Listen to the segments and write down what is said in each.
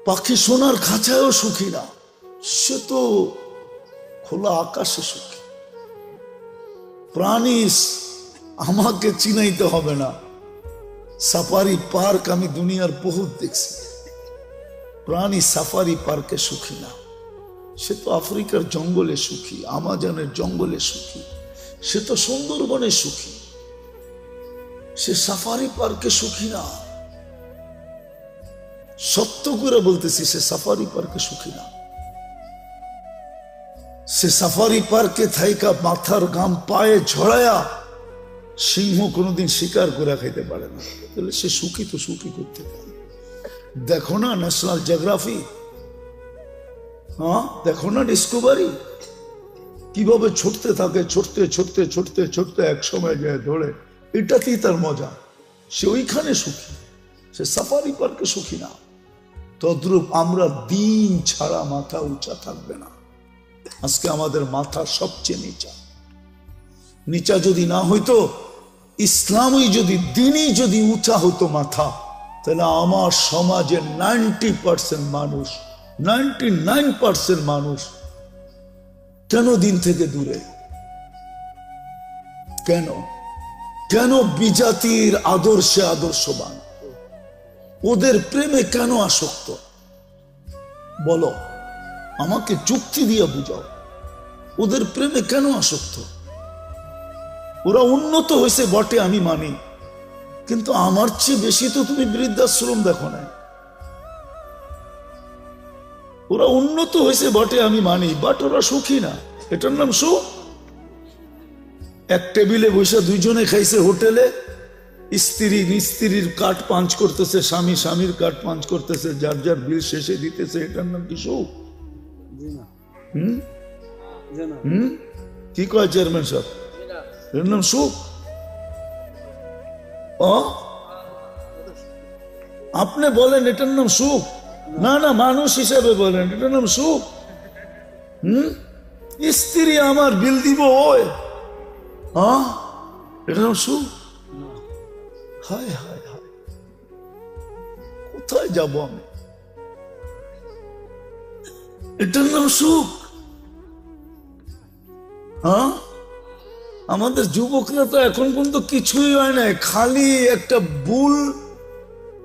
পাখি সোনার খাঁচায়ও সুখী না, সে তো খোলা আকাশে সুখী। প্রাণী আমাকে চিনাইতে হবে না, সাফারি পার্ক আমি দুনিয়ার বহুত দেখছি, প্রাণী সাফারি পার্কে সুখী না। সে তো আফ্রিকার জঙ্গলে সুখী, আমাজনের জঙ্গলে সুখী, সে তো সুন্দরবনে সুখী, সে সাফারি পার্কে সুখী না। সত্য করে বলতেছি, সে সাফারি পার্কে সুখী না। সে সাফারি পার্কে থাইকা মাথার গাম পায়ে ঝড়ায়া সিংহ কোনোদিন শিকার করে খাইতে পারে না, তাহলে সে সুখী তো সুখী করতে পারে। দেখো না ন্যাশনাল জিওগ্রাফি, হ্যাঁ দেখো না ডিসকভারি, কিভাবে ছুটতে থাকে, ছুটতে ছুটতে ছুটতে ছুটতে এক সময় যায় ধরে। এটাতেই তার মজা, সে ওইখানে সুখী, সে সাফারি পার্কে সুখী না। তদ্রূপ আমরা দিন ছাড়া মাথা উঁচা থাকবে না। আজকে আমাদের মাথা সবচেয়ে নিচা। নিচা যদি না হইতো, ইসলামই যদি, দিনই যদি উঁচা হতো মাথা, তাহলে আমার সমাজের 90% মানুষ, 99% মানুষ কেন দিন থেকে দূরে? কেন কেন বিজাতির আদর্শে আদর্শবান, ওদের প্রেমে কেন আসক্ত? বলো, আমাকে যুক্তি দিয়ে বুঝাও, ওদের প্রেমে কেন আসক্ত? ওরা উন্নত হয়েছে বটে, আমি মানি, কিন্তু আমার চেয়ে বেশি তো তুমি বৃদ্ধাশ্রম দেখো না। ওরা উন্নত হয়েছে বটে, আমি মানি, বাট ওরা সুখী না। এটার নাম সুখ? এক টেবিলে বসে দুইজনে খাইছে হোটেলে, স্ত্রী স্ত্রীর কাঠ পাঞ্চ করতেছে, স্বামী স্বামীর কাঠ পাঞ্চ করতেছে, যার যার বিল শেষে দিতেছে, এটার নাম কি সুখ? কি কয় চেয়ারম্যান সাহেব, এর নাম সুখ? আপনি বলেন এটার নাম সুখ? না না, মানুষ হিসাবে বলেন এটার নাম সুখ? স্ত্রী আমার বিল দিব, ওই এটার নাম সুখ? হায় হায় হায়, কোথায় যাব আমি? এটার নাম সুখ? আমাদের যুবকরা তো এখন পর্যন্ত কিছুই হয় না, খালি একটা বুল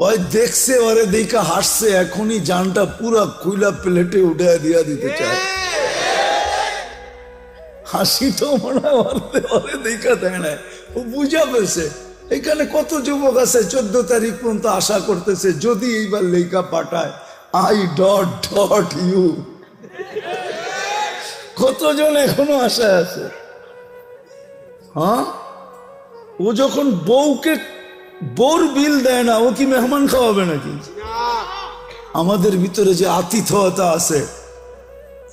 ওই দেখছে, ওরে দেখা হাসছে, এখনই জানটা পুরা খুইলা প্লেটে উঠে দিয়া দিতে চায়। হাসি তো মনে হয় ওরে দেখা দেয় না, ও বুঝা পেয়েছে। এখানে কত যুবক আছে 14 তারিখ পর্যন্ত আশা করতেছে, যদি এইবার লেখা পাঠায় আই ডট ডট ইউ। কতজন এখনো আশায় আছে? ও যখন বউকে বোর বিল দেয় না, ও কি মেহমান খাওয়াবে নাকি? আমাদের ভিতরে যে আতিথেয়তা আছে,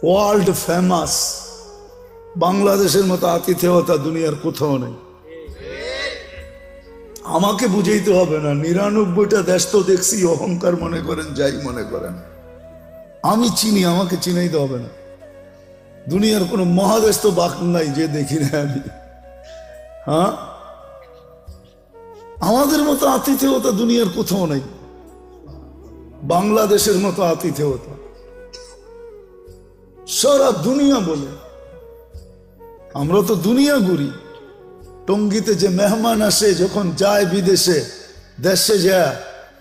ওয়ার্ল্ড ফেমাস, বাংলাদেশের মতো আতিথেয়তা দুনিয়ার কোথাও নেই। আমাকে বুঝাইতে হবে না, 99টা দেশ তো দেখছি, অহংকার মনে করেন যাই মনে করেন, আমি চিনি, আমাকে চিনাইতে হবে না। দুনিয়ার কোন মহাদেশ তো বাকি নাই যে দেখি না আমি। আমাদের মতো আতিথেয়তা দুনিয়ার কোথাও নাই, বাংলাদেশের মতো আতিথেয়তা সারা দুনিয়া বলে। আমরা তো দুনিয়া ঘুরি। টঙ্গীতে যে মেহমান আসে, যখন যায় বিদেশে, দেশে যায়,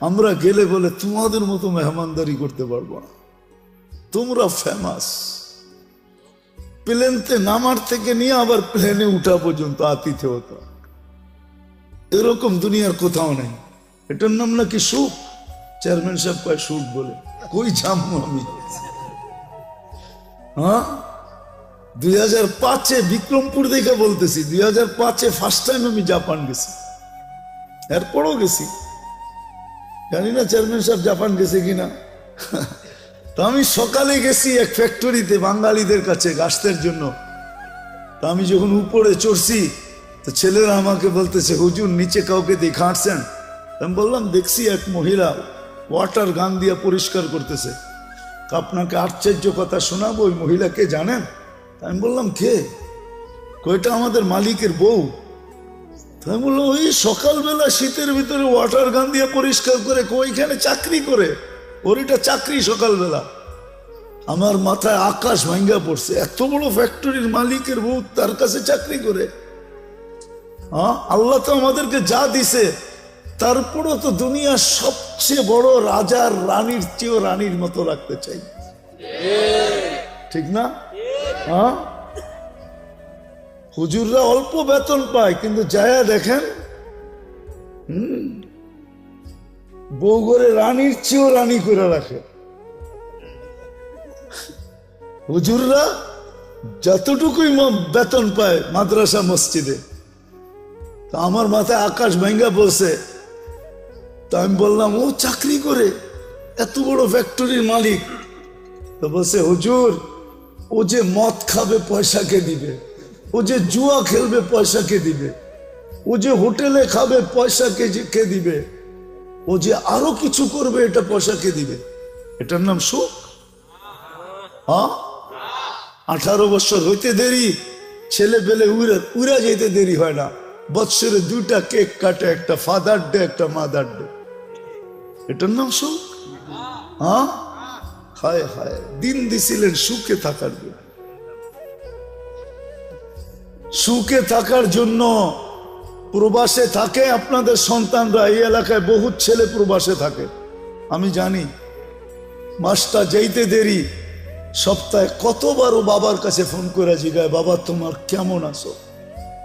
আমরা গেলে বলে তোমাদের মতো মেহমানদারি করতে পারবো না, তোমরা ফেমাস। প্লেনতে নামার থেকে নিয়ে আবার প্লেনে উঠা পর্যন্ত আতিথেয়তা, এরকম দুনিয়ার কোথাও নেই। এটার নাম নাকি সুখ? চেয়ারম্যান সাহেব কয় সুখ বলে, কই যাবো আমি? 2005-এ বিক্রমপুর দেখে বলতেছি, 2005-এ ফার্স্ট টাইম আমি জাপান গেছি, এরপরও গেছি, জানি না চেয়ারম্যান সাহেব জাপান গেছে কিনা। তো আমি সকালে গেছি এক ফ্যাক্টরিতে বাঙালিদের কাছে গাছের জন্য। তো আমি যখন উপরে চড়ছি, তো ছেলেরা আমাকে বলতেছে, হুজুর নিচে কাউকে দেখে আসছেন? আমি বললাম দেখছি এক মহিলা ওয়াটার গান দিয়ে পরিষ্কার করতেছে। আপনাকে আশ্চর্য কথা শোনাবো, ওই মহিলাকে জানেন? আমি বললাম কে? কয়টা আমাদের মালিকের বউ। আমি বললাম ওই সকালবেলা শীতের ভিতরে ওয়াটার গান দিয়ে পরিষ্কার করে, ওইখানে চাকরি করে। ওর এটা চাকরি সকালবেলা। আমার মাথায় আকাশ ভাঙ্গা পড়ছে, এত বড় ফ্যাক্টরির মালিকের বউ তার কাছে চাকরি করে। হ্যাঁ, আল্লাহ তো আমাদেরকে যা দিছে, তারপরও তো দুনিয়ার সবচেয়ে বড় রাজার রানীর চেয়েও রানীর মতো রাখতে চাই, ঠিক না? হ্যাঁ, হুজুররা অল্প বেতন পায়, কিন্তু যায়া দেখেন বউ করে রানীর চেয়েও রানী করে রাখে। হুজুররা যতটুকুই বেতন পায় মাদ্রাসা মসজিদে, তা আমার মাথায় আকাশ ভাঙ্গা বলছে। তো আমি বললাম, ও চাকরি করে, এত বড় ফ্যাক্টরির মালিক। তো বলছে, হুজুর ও যে মদ খাবে পয়সা কে দিবে, ও যে জুয়া খেলবে পয়সা কে দিবে, ও যে হোটেলে খাবে পয়সা কে দিবে, ও যে আরো কিছু করবে এটা পয়সা কে দিবে? এটার নাম সুখ? হ্যাঁ, 18 বছর হইতে দেরি, ছেলে পেলে উড়া যেতে দেরি হয় না। বৎসরে 2টা কেক কাটে, একটা ফাদার ডে, একটা মাদার ডে। এটার নাম সুখ? হ্যাঁ, হায় হায়, দিন দিছিলেন সুখে থাকার জন্য। সুখে থাকার জন্য প্রবাসে থাকে আপনাদের সন্তানরা। এই এলাকায় বহুত ছেলে প্রবাসে থাকে, আমি জানি। মাসটা যেতে দেরি, সপ্তাহে কতবার ও বাবার কাছে ফোন করে জিগায়, বাবা তোমার কেমন আছো,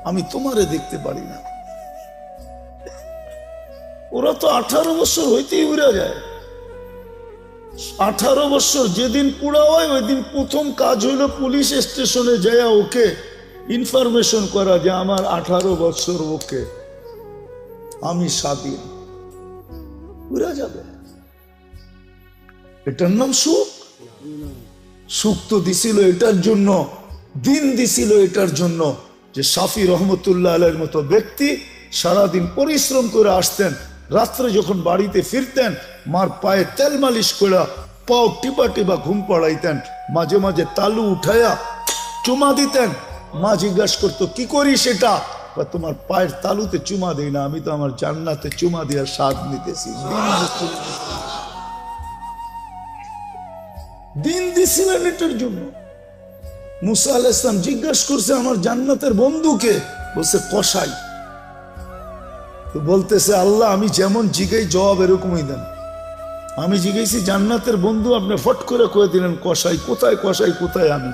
আমি তোমারে দেখতে পারি না। ওরা তো 18 বছর হইতেই উড়ে যায়। 18 বছর যেদিন পুরা হয়, ওই দিন প্রথম কাজ হইল পুলিশ স্টেশনে যায় ওকে ইনফরমেশন করা যে আমার 18 বছর, ওকে আমি স্বাধীন। উড়ে যাবে। এটার নাম সুখ? সুখ তো দিছিল এটার জন্য, দিন দিছিল এটার জন্য যে শাফি রহমতুল্লাহ আলাইহির মতো ব্যক্তি সারাদিন পরিশ্রম করে আসতেন, রাত্রে যখন বাড়িতে ফিরতেন মার পায়ে তেল মালিশ করে পাও টিপা টিপা ঘুম পড়াইতেন, মাঝে মাঝে তালু উঠাইয়া চুমা দিতেন। মা জিজ্ঞাসা করতো, কি করি সেটা? তোমার পায়ের তালুতে চুমা দেই না, আমি তো আমার জান্নাতে চুমা দেওয়ার স্বাদ নিতেছি। দিন দিছিলেন এটার জন্য। মুসা আলাইহিস সালাম জিজ্ঞাসা করছে, আমার জান্নাতের বন্ধুকে? বলছে কসাই। তো বলতেছে, আল্লাহ আমি যেমন জিগাই জবাব এরকমই দেন। আমি জিজ্ঞেসি জান্নাতের বন্ধু, আপনি ফট করে কয়ে দিলেন কসাই। কোথায় কসাই, কোথায় আমি?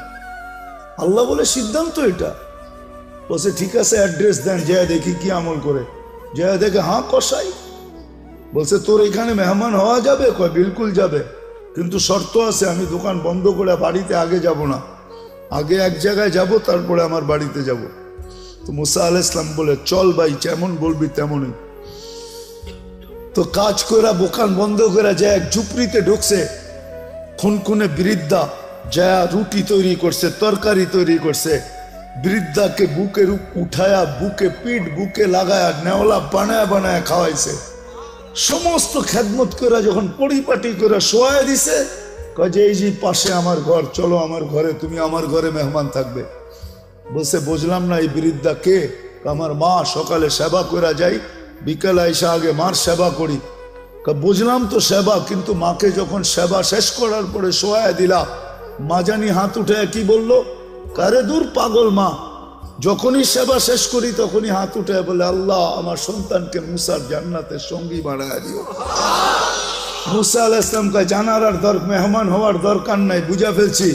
আল্লাহ বলে সিদ্ধান্ত এটা। বলছে ঠিক আছে, অ্যাড্রেস দেন, যায় দেখি কি আমল করে। যায় দেখে, হ্যাঁ কসাই। বলছে তোর এখানে মেহমান হওয়া যাবে? কয় বিলকুল যাবে, কিন্তু শর্ত আছে, আমি দোকান বন্ধ করে বাড়িতে আগে যাব না, আগে এক জায়গায় যাব, তারপরে আমার বাড়িতে যাব। তো মুসা আলাইহিস সালাম বলে, চল ভাই, যেমন বলবি তেমনই। তো কাজ করে দোকান বন্ধ করে যায় এক ঝুপড়িতে ঢুকছে। খুনখুনে বৃদ্ধা যা রুটি তৈরি করছে, তরকারি তৈরি করছে। বৃদ্ধাকে বুকের উঠায়া, বুকে পিঠ বুকে লাগায়া, নেওলা বানায় বানায় খাওয়াইছে। সমস্ত খেদমত করে যখন পরিপাটি করে শোয়া দিছে, কয় যে এই যে পাশে আমার ঘর, চলো আমার ঘরে, তুমি আমার ঘরে মেহমান থাকবে। বলছে বুঝলাম না, এই বৃদ্ধা কে? আমার মা, সকালে সেবা করে যাই, বিকেলে আইসা আগে মার সেবা করি। বুঝলাম তো সেবা, কিন্তু মাকে যখন সেবা শেষ করার পরে শোয়া দিলা, মা জানি হাত উঠে কি বললো, কারে দূর পাগল মা। যখনই সেবা শেষ করি তখনই হাত উঠে বলে, আল্লাহ আমার সন্তানকে মুসার জান্নাতের সঙ্গী বানায় দিও। মুসা আলাইহিস সালাম কয়, জানার আর মেহমান হওয়ার দরকার নাই, বুঝা ফেলছি।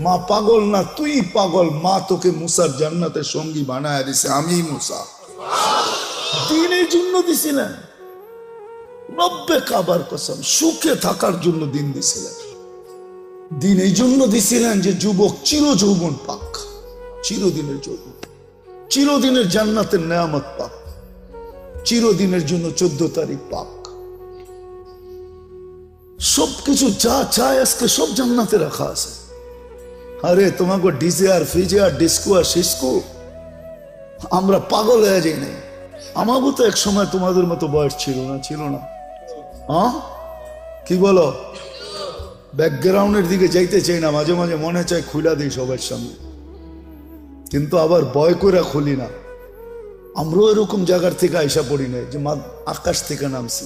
মা পাগল না, তুই পাগল। মা তোকে মুসার জান্নাতের সঙ্গী বানায় দিছে, আমি মুসা। দিনের জন্য দিছিলেন, রব্বে কাবার কসম, সুখে থাকার জন্য দিন দিছিলেন। দিন এই জন্য দিছিলেন যে যুবক চির যৌবন পাক, চিরদিনের যৌবন, চিরদিনের জান্নাতের নেয়ামত পাক, চিরদিনের জন্য 14 তারিখ পাক। সবকিছু যা চায় আজকে সব জান্নাতে রাখা আছে। আরে তোমাকে ডিজে আর ফিজে আর ডিস্কো আর সিস্কো, আমরা পাগল হয়ে যাই নাই। আমারও তো এক সময় তোমাদের মতো বয়স ছিল না, ছিল না? হ্যাঁ, কি বলো? ব্যাকগ্রাউন্ডের দিকে যাইতে চাই না, মাঝে মাঝে মনে চায় খুলা দিই সবার সামনে, কিন্তু আবার ভয় করে খুলি না। আমরাও এরকম জায়গার থেকে আইসা পড়ি নাই যে আকাশ থেকে নামছি,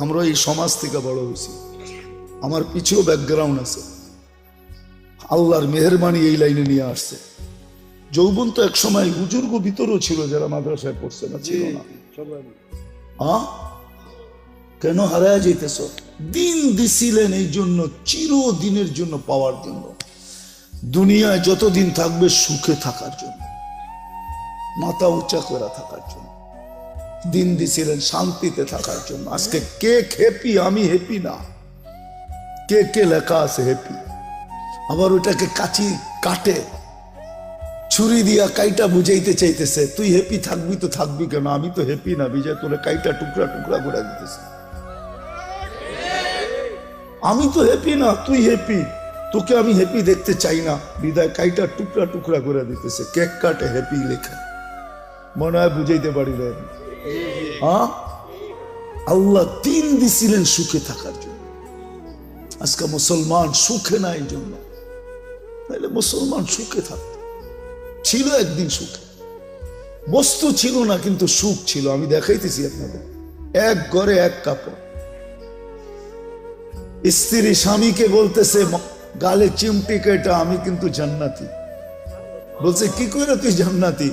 আমরা এই সমাজ থেকে বড় হয়েছি। আমার পিছেও ব্যাকগ্রাউন্ড আছে, আল্লাহর মেহেরবানি এই লাইনে নিয়ে আসছে। যৌবন তো এক সময় বুজুর্গ ভিতরও ছিল যারা মাদ্রাসায় পড়ছে না, ছিল না? কেন হারায় যেতেছ? দিন দিছিলেন এই জন্য, চিরদিনের জন্য পাওয়ার জন্য, দুনিয়ায় যতদিন থাকবে সুখে থাকার জন্য, মাথা উঁচা করে থাকার জন্য দিন দিছিলেন, শান্তিতে থাকার জন্য। আজকে কে হ্যাপি? আমি হ্যাপি না। কে কে লেখা আছে হ্যাপি? আবার ওটাকে কাচি কাটে ছুরি দিয়া কাইটা বুঝাইতে চাইতেছে, তুই হ্যাপি থাকবি তো থাকবি কেন? আমি তো হ্যাপি না, বিজয় তোরে কাইটা টুকরা টুকরা করে দিতেছে। আমি তো হ্যাপি না, তুই হ্যাপি, তোকে আমি হ্যাপি দেখতে চাই না, বিদায় কাইটা টুকরা টুকরা করে দিতেছে। কেক কাটে হ্যাপি লেখা, মনে হয় বুঝাইতে পারি না। আল্লাহ দিন দিছিলেন সুখে থাকার জন্য। আজকে মুসলমান সুখে না, এই জন্য। তাহলে মুসলমান সুখে থাকত, ছিল একদিন সুখে, বস্তু ছিল না কিন্তু সুখ ছিল। আমি দেখাইতেছি আপনাদের, এক ঘরে এক কাপড়। স্ত্রী স্বামীকে বলতেছে গালে চিমটি কেটা, আমি কিন্তু জান্নাতি। বলছে কি করে তুই জান্নাতি?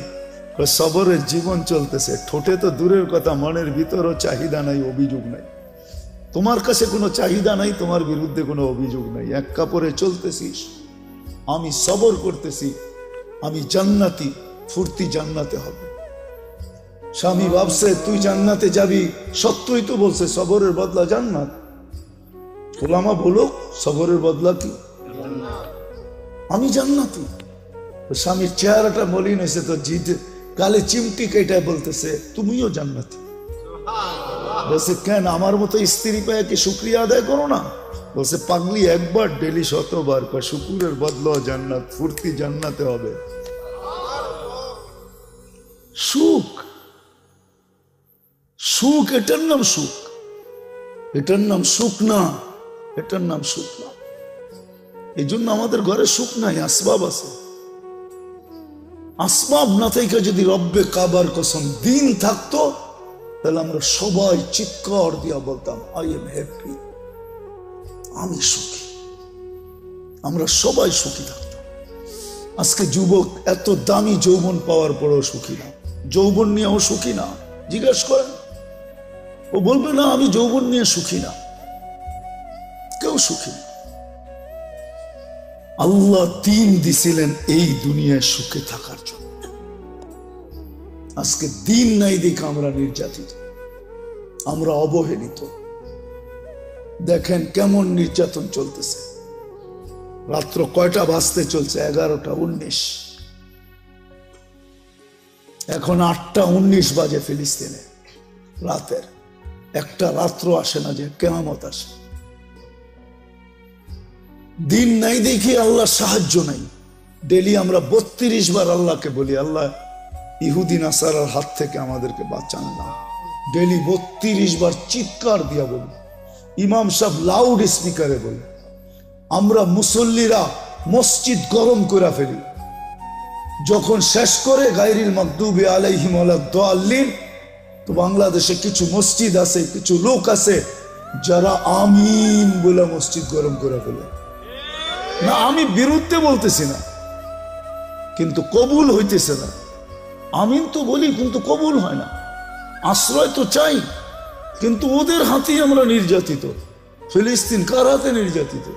সবরের জীবন চলতেছে, ঠোঁটে তো দূরের কথা, মনের ভিতরও চাহিদা নাই, অভিযোগ নাই। তোমার কাছে কোনো চাহিদা নাই, তোমার বিরুদ্ধে কোনো অভিযোগ নাই। এক কাপড়ে চলতেছিস, আমি সবর করতেছি, আমি জান্নাতি, ফুর্তি জান্নাতে হবে। স্বামী ভাবছে তুই জান্নাতে যাবি, সত্যই তো বলছে সবরের বদলা জান্নাত। ওলামা বলো সবরের বদলা কি? আমি জান্নাতি। স্বামীর চেহারাটা মলিন হয়েছে, তো জিদ গালে চিমটি কেটে বলতেছে তুমিও জান্নাতি। বলছে কেন, আমার মতো স্ত্রী পায় কি শুকরিয়া আদায় করো না? বলছে পাগলি, একবার ডেলি 100 বার, শুকুরের বদলা জান্নাত, ফুর্তি জান্নাতে হবে। সুখ, সুখ, এটার নাম সুখ, এটার নাম সুখ না, এটার নাম সুখ না। এই জন্য আমাদের ঘরে সুখ নাই, আসবাব আছে। আসবাব না থেকে যদি রব্বে কাবার কসম দিন থাকতো, তাহলে আমরা সবাই চিৎকার দিয়া বলতাম আই এম হ্যাপি, আমি সুখী। আমরা সবাই সুখী থাকতাম। আজকে যুবক এত দামি যৌবন পাওয়ার পরেও সুখী না, যৌবন নিয়েও সুখী না। জিজ্ঞেস করেন, ও বলবে না আমি যৌবন নিয়ে সুখী না। কেউ সুখী না। আল্লাহ দিন দিছিলেন এই দুনিয়ায় সুখে থাকার জন্য। আজকে দিন নাই দেখে আমরা নির্যাতিত, আমরা অবহেলিত। দেখেন কেমন নির্যাতন চলতেছে। রাত্র কয়টা বাজতে চলছে? 11টা 19। এখন 8টা 19 বাজে ফিলিস্তিনে রাতের। একটা রাত্র আসে না যে কিয়ামত আসে। দিন নাই দেখি আল্লাহ সাহায্য নাই। ডেলি আমরা 32 বার আল্লাহকে বলি, আল্লাহ ইহুদি নাসারার হাত থেকে আমাদেরকে বাঁচান না। ডেলি 32 বার চিৎকার দিয়া বলি। ইমাম সাহেব লাউড স্পিকারে বলি। আমরা মুসল্লিরা মসজিদ গরম করে ফেলি। যখন শেষ করে গায়রিল মাগদুবি আলাইহিম ওয়ালাদ-দাল্লিন, তো বাংলাদেশে কিছু মসজিদ আছে, কিছু লোক আছে যারা আমিন বলে মসজিদ গরম করে ফেলে। না, আমি বিরুদ্ধে বলতেছি না, কিন্তু কবুল হইতেছে না। আমিন তো বলি কিন্তু কবুল হয় না। আশ্রয় তো চাই, কিন্তু ওদের হাতেই আমরা নির্যাতিত। ফিলিস্তিন কার হাতে নির্যাতিত?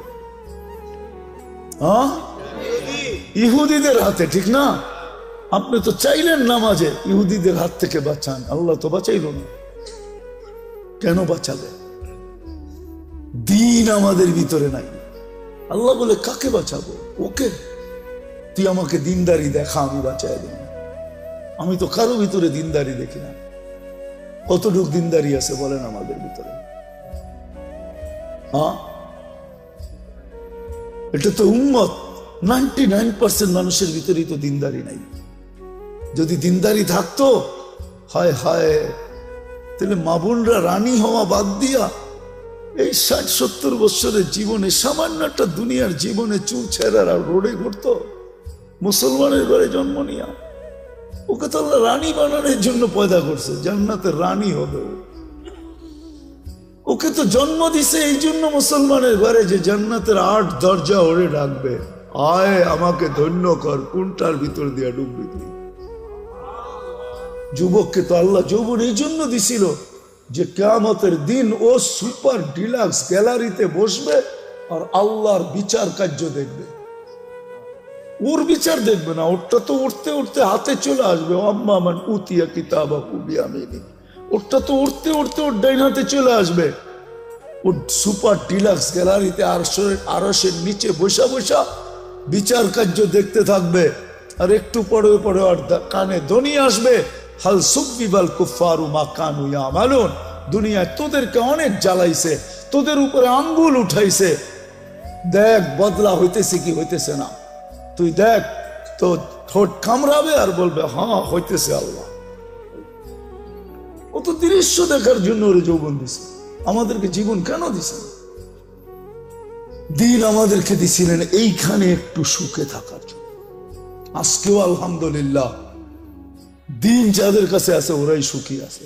ইহুদিদের হাতে, ঠিক না? আপনি তো চাইলেন নামাজে ইহুদিদের হাত থেকে বাঁচান, আল্লাহ তো বাঁচাইল না। কেন বাঁচাবে? দিন আমাদের ভিতরে নাই। আল্লাহ বলে কাকে বাঁচাবো? ওকে, তুই আমাকে দিনদারি দেখা, আমি বাঁচাই দেব। আমি তো কারো ভিতরে দিনদারি দেখি না। কতটুকু দিনদারি আছে বলেন আমাদের ভিতরে? এটা তো উম্মত, 99% মানুষের ভিতরেই তো দিনদারি নাই। যদি দিনদারি থাকতো, হায় হায়, তাহলে মা বোনরা রানী হওয়া বাদ দিয়া এই 60-70 বছরের জীবনে, সামান্য একটা দুনিয়ার জীবনে চুল ছেঁড়া রোডে ঘুরতো। মুসলমানের ঘরে জন্ম নিয়া ওকে তো আল্লাহ রানী বানানোর জন্য পয়দা করছে, জান্নাতের রানী হবে। ওকে তো জন্ম দিছে এই জন্য মুসলমানের ঘরে যে জান্নাতের 8 দরজা ওরে ডাকবে, আয় আমাকে ধন্য কর, কোনটার ভিতর দিয়া ডুববি তুই? যুবককে তো আল্লাহ যৌবন এই জন্য দিছিল যে কিয়ামতের দিন ও সুপার ডিলাক্স গ্যালারিতে বসবে আর আল্লাহর বিচার কার্য দেখবে। ওর বিচার দেখবে না, ওরটা তো উঠতে উঠতে হাতে চলে আসবে, আম্মা মান উতিয়া কিতাবাহু বিয়ামিনি, ওরটা তো উঠতে উঠতে ওর ডাইন হাতে চলে আসবে। ওর সুপার ডিলাক্স গ্যালারিতে আরশের নিচে বসা বসা বিচার কার্য দেখতে থাকবে। আর একটু পরে পরে ওর কানে ধ্বনি আসবে, হাল সুব্বিবাল কুফফারু মা কানু ইয়ামালুন, দুনিয়ায় তোদেরকে অনেক জ্বালাইছে, তোদের উপরে আঙ্গুল উঠাইছে, দেখ বদলা হইতেছে কি হইতেছে না, তুই দেখ। তো ঠোঁট কামড়াবে আর বলবে হ্যাঁ হইতেছে আল্লাহ। ও তো দৃশ্য দেখার জন্য ওরে যৌবন দিছে। আমাদেরকে জীবন কেন দিছেন? দিন আমাদেরকে দিছিলেন এইখানে একটু সুখে থাকার জন্য। আজকেও আলহামদুলিল্লাহ দিন যাদের কাছে আছে ওরাই সুখী আছে।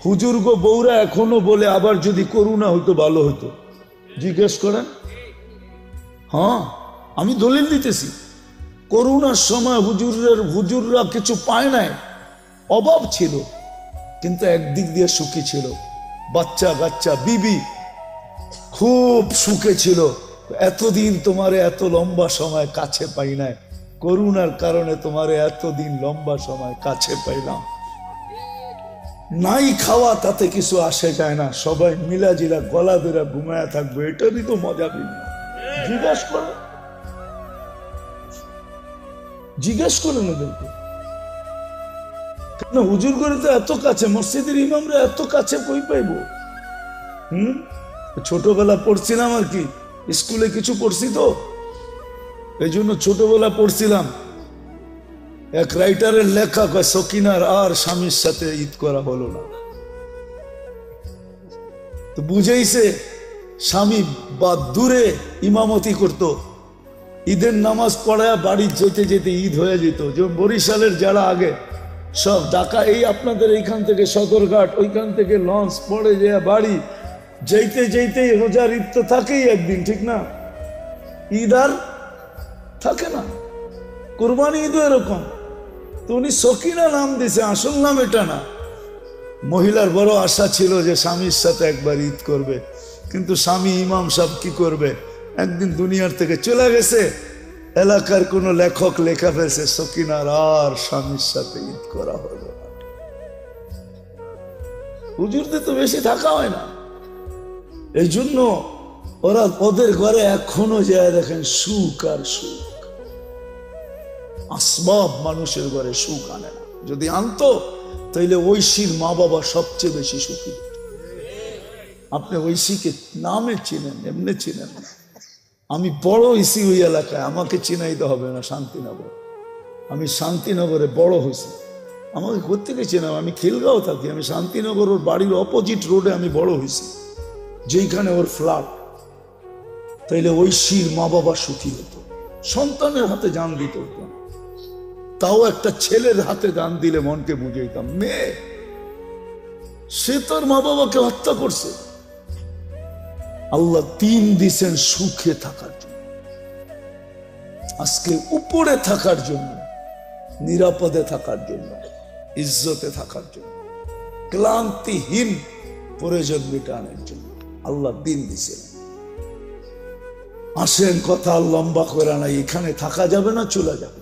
হুজুর গো বউরা এখনো বলে আবার যদি করুণা হইতো ভালো হইতো, জিজ্ঞেস করেন। হ্যাঁ আমি দলিল দিতেছি, করুণার সময় হুজুররা কিছু পায় নাই, অভাব ছিল, কিন্তু একদিক দিয়ে সুখী ছিল, বাচ্চা কাচ্চা বিবি খুব সুখে ছিল। এতদিন তোমারে এত লম্বা সময় কাছে পাই নাই, করুণার কারণে তোমারে এতদিন লম্বা সময় কাছে পাইলাম। নাই খাওয়া তাতে কিছু আসে যায় না, সবাই মিলাজিলা গলা ধরে ঘুমায়া থাকবে, এটারই তো মজা ভিন্ন। জিজ্ঞেস করেন ওদেরকে, কেন হুজুর করে তো এত কাছে, মসজিদের ইমামরা এত কাছে কই পাইব? ছোটবেলা পড়ছিলাম আর কি, স্কুলে কিছু পড়ছি তো এই জন্য ছোটবেলা পড়ছিলাম। এক রাইটারের লেখা কয় সকিনার আর স্বামীর সাথে ঈদ করা হলো না। তো বুঝেইছে স্বামী বা দূরে ইমামতি করত, ঈদের নামাজ পড়ায় বাড়ি যেতে যেতে ঈদ হয়ে যেত। যেমন বরিশালের যারা আগে সব ঢাকা, এই আপনাদের এইখান থেকে সদরঘাট, ওইখান থেকে লঞ্চ পড়ে যায় বাড়ি যেতে যেতেই রোজার ঈদ তো থাকেই একদিন, ঠিক না? ঈদ আর থাকে না, কোরবানি ঈদও এরকম। তো উনি সকিনা নাম দিছে, আসল নাম এটা না। মহিলার বড় আশা ছিল যে স্বামীর সাথে একবার ঈদ করবে, কিন্তু স্বামী ইমাম সাহেব কি করবে, একদিন দুনিয়ার থেকে চলে গেছে। এলাকার কোন লেখক লেখা ফেলছে সকিনার আর স্বামীর সাথে ঈদ করা হলো না। হুজুরদের তো বেশি থাকা হয় না, এই জন্য ওরা ওদের ঘরে এখনো যায় দেখেন সুখ আর সুখ। আসবাব মানুষের ঘরে সুখ আনে না, যদি আনতো তাইলে ঐশীর মা বাবা সবচেয়ে বেশি সুখী। আপনি ঐশীকে নামে চিনেন, এমনি চিনেন না। আমি বড় হয়েছি ওই এলাকায়, আমাকে চিনাইতে হবে না শান্তিনগর। আমি শান্তিনগরে বড় হয়েছি, আমাকে কোত্থেকে চেনাব? আমি খিলগাঁও থাকি, আমি শান্তিনগর ওর বাড়ির অপোজিট রোডে আমি বড় হয়েছি, যেইখানে ওর ফ্ল্যাট। তাইলে ঐশীর মা বাবা সুখী হতো, সন্তানের হাতে জান দিত। তাও একটা ছেলের হাতে দান দিলে মনকে বুঝাইতাম। মেয়ে সে তার মা বাবাকে হত্যা করছে। আল্লাহ দিন দিছেন সুখে থাকার জন্য, আজকে উপরে থাকার জন্য, নিরাপদে থাকার জন্য, ইজ্জতে থাকার জন্য, ক্লান্তিহীন প্রয়োজন মেটানোর জন্য আল্লাহ দিন দিছেন। আসেন কথা লম্বা করে না, এখানে থাকা যাবে না, চলে যাবে।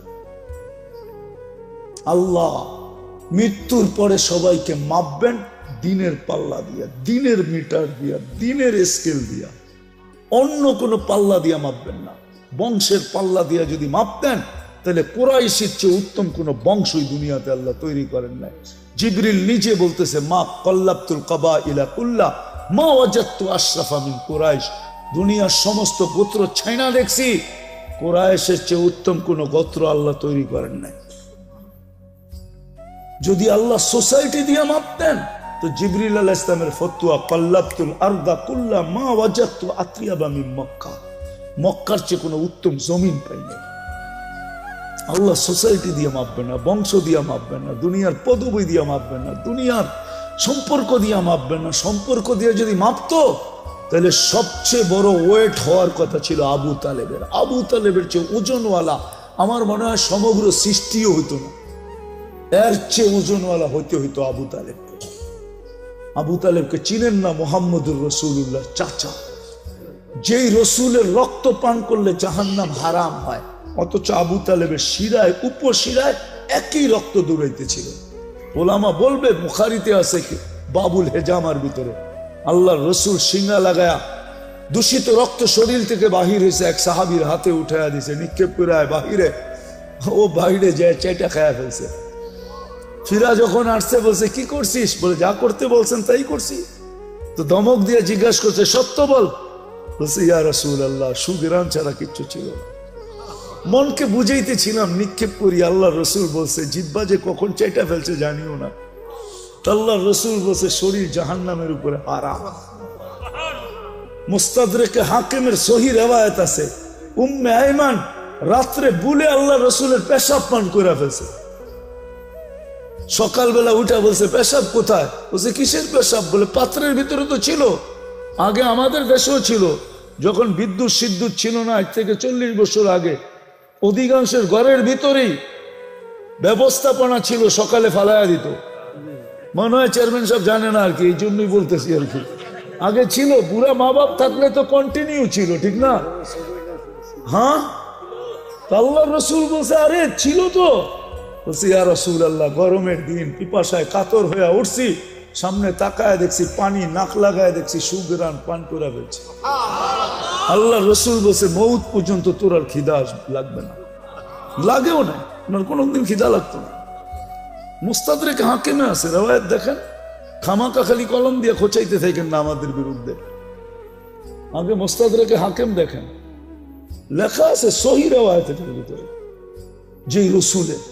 আল্লাহ মৃত্যুর পরে সবাইকে মাপবেন দিনের পাল্লা দিয়া, দিনের মিটার দিয়া, দিনের স্কেল দিয়া, অন্য কোনো পাল্লা দিয়া মাপবেন না। বংশের পাল্লা দিয়া যদি মাপতেন তাহলে কুরাইশের চেয়ে উত্তম কোনো বংশই দুনিয়াতে আল্লাহ তৈরি করেন নাই। জিবরিল নিজে বলতেছে, মা কল্লাবতুল কাবাইলা কুল্লা মা ওয়াজাদতু আশরাফা মিন কুরাইশ। দুনিয়ার সমস্ত গোত্র ছাইনা দেখছি, কুরাইশের চেয়ে উত্তম কোনো গোত্র আল্লাহ তৈরি করেন নাই। যদি আল্লাহ সোসাইটি দিয়ে মাপতেন তো জিবরিল আলাইহিস সালামের ফতোয়া কল্লাবতুল আরদা কুল্লা মা ওয়াজাদতু আতরিয়াবা মিন মক্কা, মক্কার চেয়ে কোনো উত্তম জমিন পাই নাই। আল্লাহ সোসাইটি দিয়ে মাপবেন না, বংশ দিয়ে মাপবেন না, দুনিয়ার পদবি দিয়ে মাপবেন না, দুনিয়ার সম্পর্ক দিয়ে মাপবে না। সম্পর্ক দিয়ে যদি মাপতো তাহলে সবচেয়ে বড় ওয়েট হওয়ার কথা ছিল আবু তালেবের। আবু তালেবের চেয়ে ওজনওয়ালা আমার মনে হয় সমগ্র সৃষ্টিও হইতো না, এর চেয়ে ওজনওয়ালা হইতে হইতো আবু তালেবকে। আবু তালেবকে চিনেন না? মুহাম্মদুর রাসূলুল্লাহ চাচা, যেই রসুলের রক্ত পান করলে জাহান্নাম হারাম হয়, অথচ আবু তালেবের শিরায় উপশিরায় একই রক্ত দৌড়াইতেছিল। ওলামা বলবে বুখারীতে আছে কি বাবুল হেজামার ভিতরে আল্লাহর রসুল সিঙ্গা লাগায়া দূষিত রক্ত শরীর থেকে বাহির হয়েছে, এক সাহাবীর হাতে উঠাইয়া দিছে, নিক্ষেপ করে বাহিরে, ও বাহিরে যায় চেটা খায়া ফেলছে। ফিরা যখন আসছে বলছে কি করছিস? বলে যা করতে বলছেন তাই করছি। তো ধমক দিয়ে জিজ্ঞাসা করছে সত্য বল। বলছে ইয়া রাসূলুল্লাহ, সুগরান ছাড়া কিচ্ছু ছিল না। মনকে বুঝাইতেছিলাম নিক্ষেপ করি, আল্লাহ রসুল বলছে জিব্বা যে কখন চেটা ফেলছে জানিও না। আল্লাহ রসুল বলছে শরীর জাহান্নামের উপরে হারাম। মুস্তাদরেকে হাকিমের সহি রিওয়ায়াত আছে, উম্মে আইমান রাত্রে বুলে আল্লাহ রসুলের পেশাব পান করে ফেলছে। সকালবেলা উঠা বলছে পেশাব কোথায়? বলছে কিসের পেশাব? বলে পাত্রের ভিতরে তো ছিল, আগে আমাদের দেশেও ছিল, যখন বিদ্যুৎ সিদ্যুৎ ছিল না, আজ থেকে 40 বছর আগে অধিকাংশের ঘরের ভিতরেই ব্যবস্থাপনা ছিল, সকালে ফালাইয়া দিত। মনে হয় চেয়ারম্যান সাহেব জানে না আর কি, এই জন্যই বলতেছি আর কি। আগে ছিল, বুড়া মা বাপ থাকলে তো কন্টিনিউ ছিল, ঠিক না? হ্যাঁ, আল্লাহ রসুল বলছে আরে ছিল তো। বলছি ইয়া রাসূলুল্লাহ, গরমের দিন পিপাসায় কাতর হয়ে উঠছি, সামনে তাকায় দেখছি পানি, নাক লাগায় দেখছি সুগরান পান করে ফেলছে। আল্লাহ রসুল বলছে মৌত পর্যন্ত তোর আর খিদা লাগবে না। লাগেও না, ওনার কোনোদিন খিদা লাগতো না। মুস্তাদরেক হাকিমে আছে রিওয়ায়াত দেখেন, খামাকা খালি কলম দিয়ে খোঁচাইতে থাকেন না আমাদের বিরুদ্ধে। আগে মুস্তাদরেকে হাকিম দেখেন, লেখা আছে সহি রিওয়ায়াতের ভিতরে যে রসুলের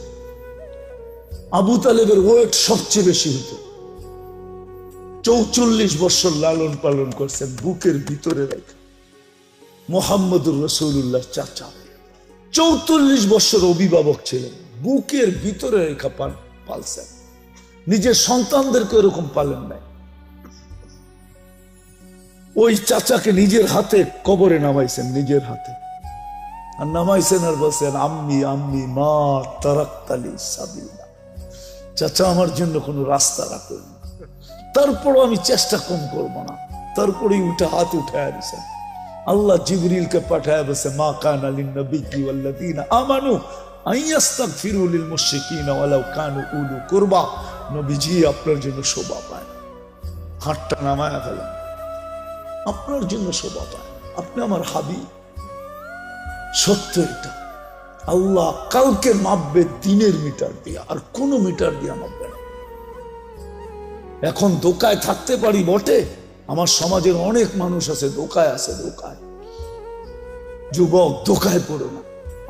আবু তালেবের ওয়েট সবচেয়ে বেশি হতো। 44 বছর লালন পালন করছেন বুকের ভিতরে রেখে। মুহাম্মদুর রাসূলুল্লাহ চাচা 44 বছর অভিভাবক ছিলেন, বুকের ভিতরে রেখা পালছেন। নিজের সন্তানদেরকে এরকম পালেন নাই। ওই চাচাকে নিজের হাতে কবরে নামাইছেন, নিজের হাতে আর নামাইছেন, আর বলছেন আম্মি আম্মি মা তারাক্তালি সাবিলা, চাচা আমার জন্য কোনো রাস্তা রাখবেন না, তারপরও আমি চেষ্টা কম করবো না। তারপরেই উঠে হাত উঠায় দিয়েছেন। আল্লাহ জিবরিলকে পাঠায় বলছে মা কানা লিন-নবিয়্যি ওয়াল্লাযীনা আমানু আইয়াস্তাগফিরু লিল মুশরিকিনা ওয়ালাউ কানু উলু কুরবা। নবীজি আপনার জন্য শোভা পায়, হাতটা নামায়া ফেলেন, আপনার জন্য শোভা পায়, আপনি আমার হাবিব। সত্য এটা, আল্লাহ কালকে মাপবে দিনের মিটার দিয়ে, আর কোন মিটার দিয়ে মাপবে না। এখন দোকায় থাকতে পারি বটে, আমার সমাজের অনেক মানুষ আছে দোকায় আছে, দোকায়। যুবক দোকায় পড়ো না,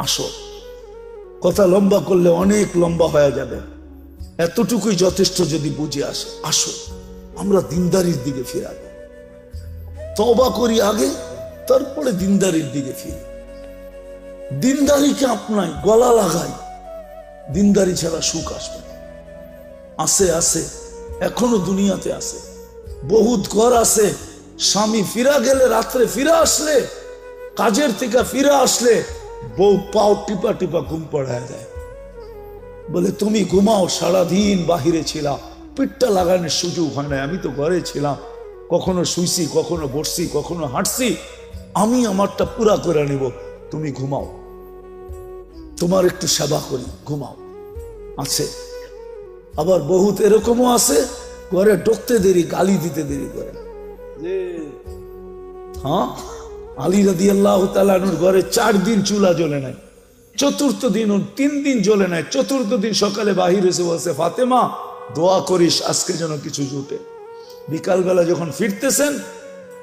আসো। কথা লম্বা করলে অনেক লম্বা হয়ে যাবে, এতটুকুই যথেষ্ট যদি বুঝে আসে। আসো আমরা দিনদারির দিকে ফিরে, তওবা করি আগে, তারপরে দিনদারির দিকে ফিরি। দিনদারিকে আপনাই গলা লাগাই, দিনদারি ছাড়া সুখ আসবে না। আছে আছে, এখনো দুনিয়াতে আছে, বহুত ঘর আছে। স্বামী ফিরা গেলে, রাত্রে ফিরে আসলে, কাজের থেকে ফিরে আসলে বউ পাও টিপা টিপা ঘুম পড়ায় দেয়, বলে তুমি ঘুমাও, সারাদিন বাহিরে ছিলাম, পিঠটা লাগানোর সুযোগ হয় না, আমি তো ঘরে ছিলাম, কখনো শুইছি, কখনো বসছি, কখনো হাঁটছি, আমি আমারটা পুরা করে নিব, তুমি ঘুমাও, তোমার একটু সেবা করি, ঘুমাও। আছে আবার বহুত এরকমও আছে ঘরে ঢুকতে দেরি, গালি দিতে দেরি করে। হ্যাঁ, আলী রাদিয়াল্লাহু তাআলা আনহুর ঘরে 4 দিন চুলা জ্বলে নাই, চতুর্থ দিন 3 দিন জ্বলে নাই, চতুর্থ দিন সকালে বাহির এসে বলছে ফাতেমা দোয়া করিস আজকে যেন কিছু জুটে। বিকালবেলা যখন ফিরতেছেন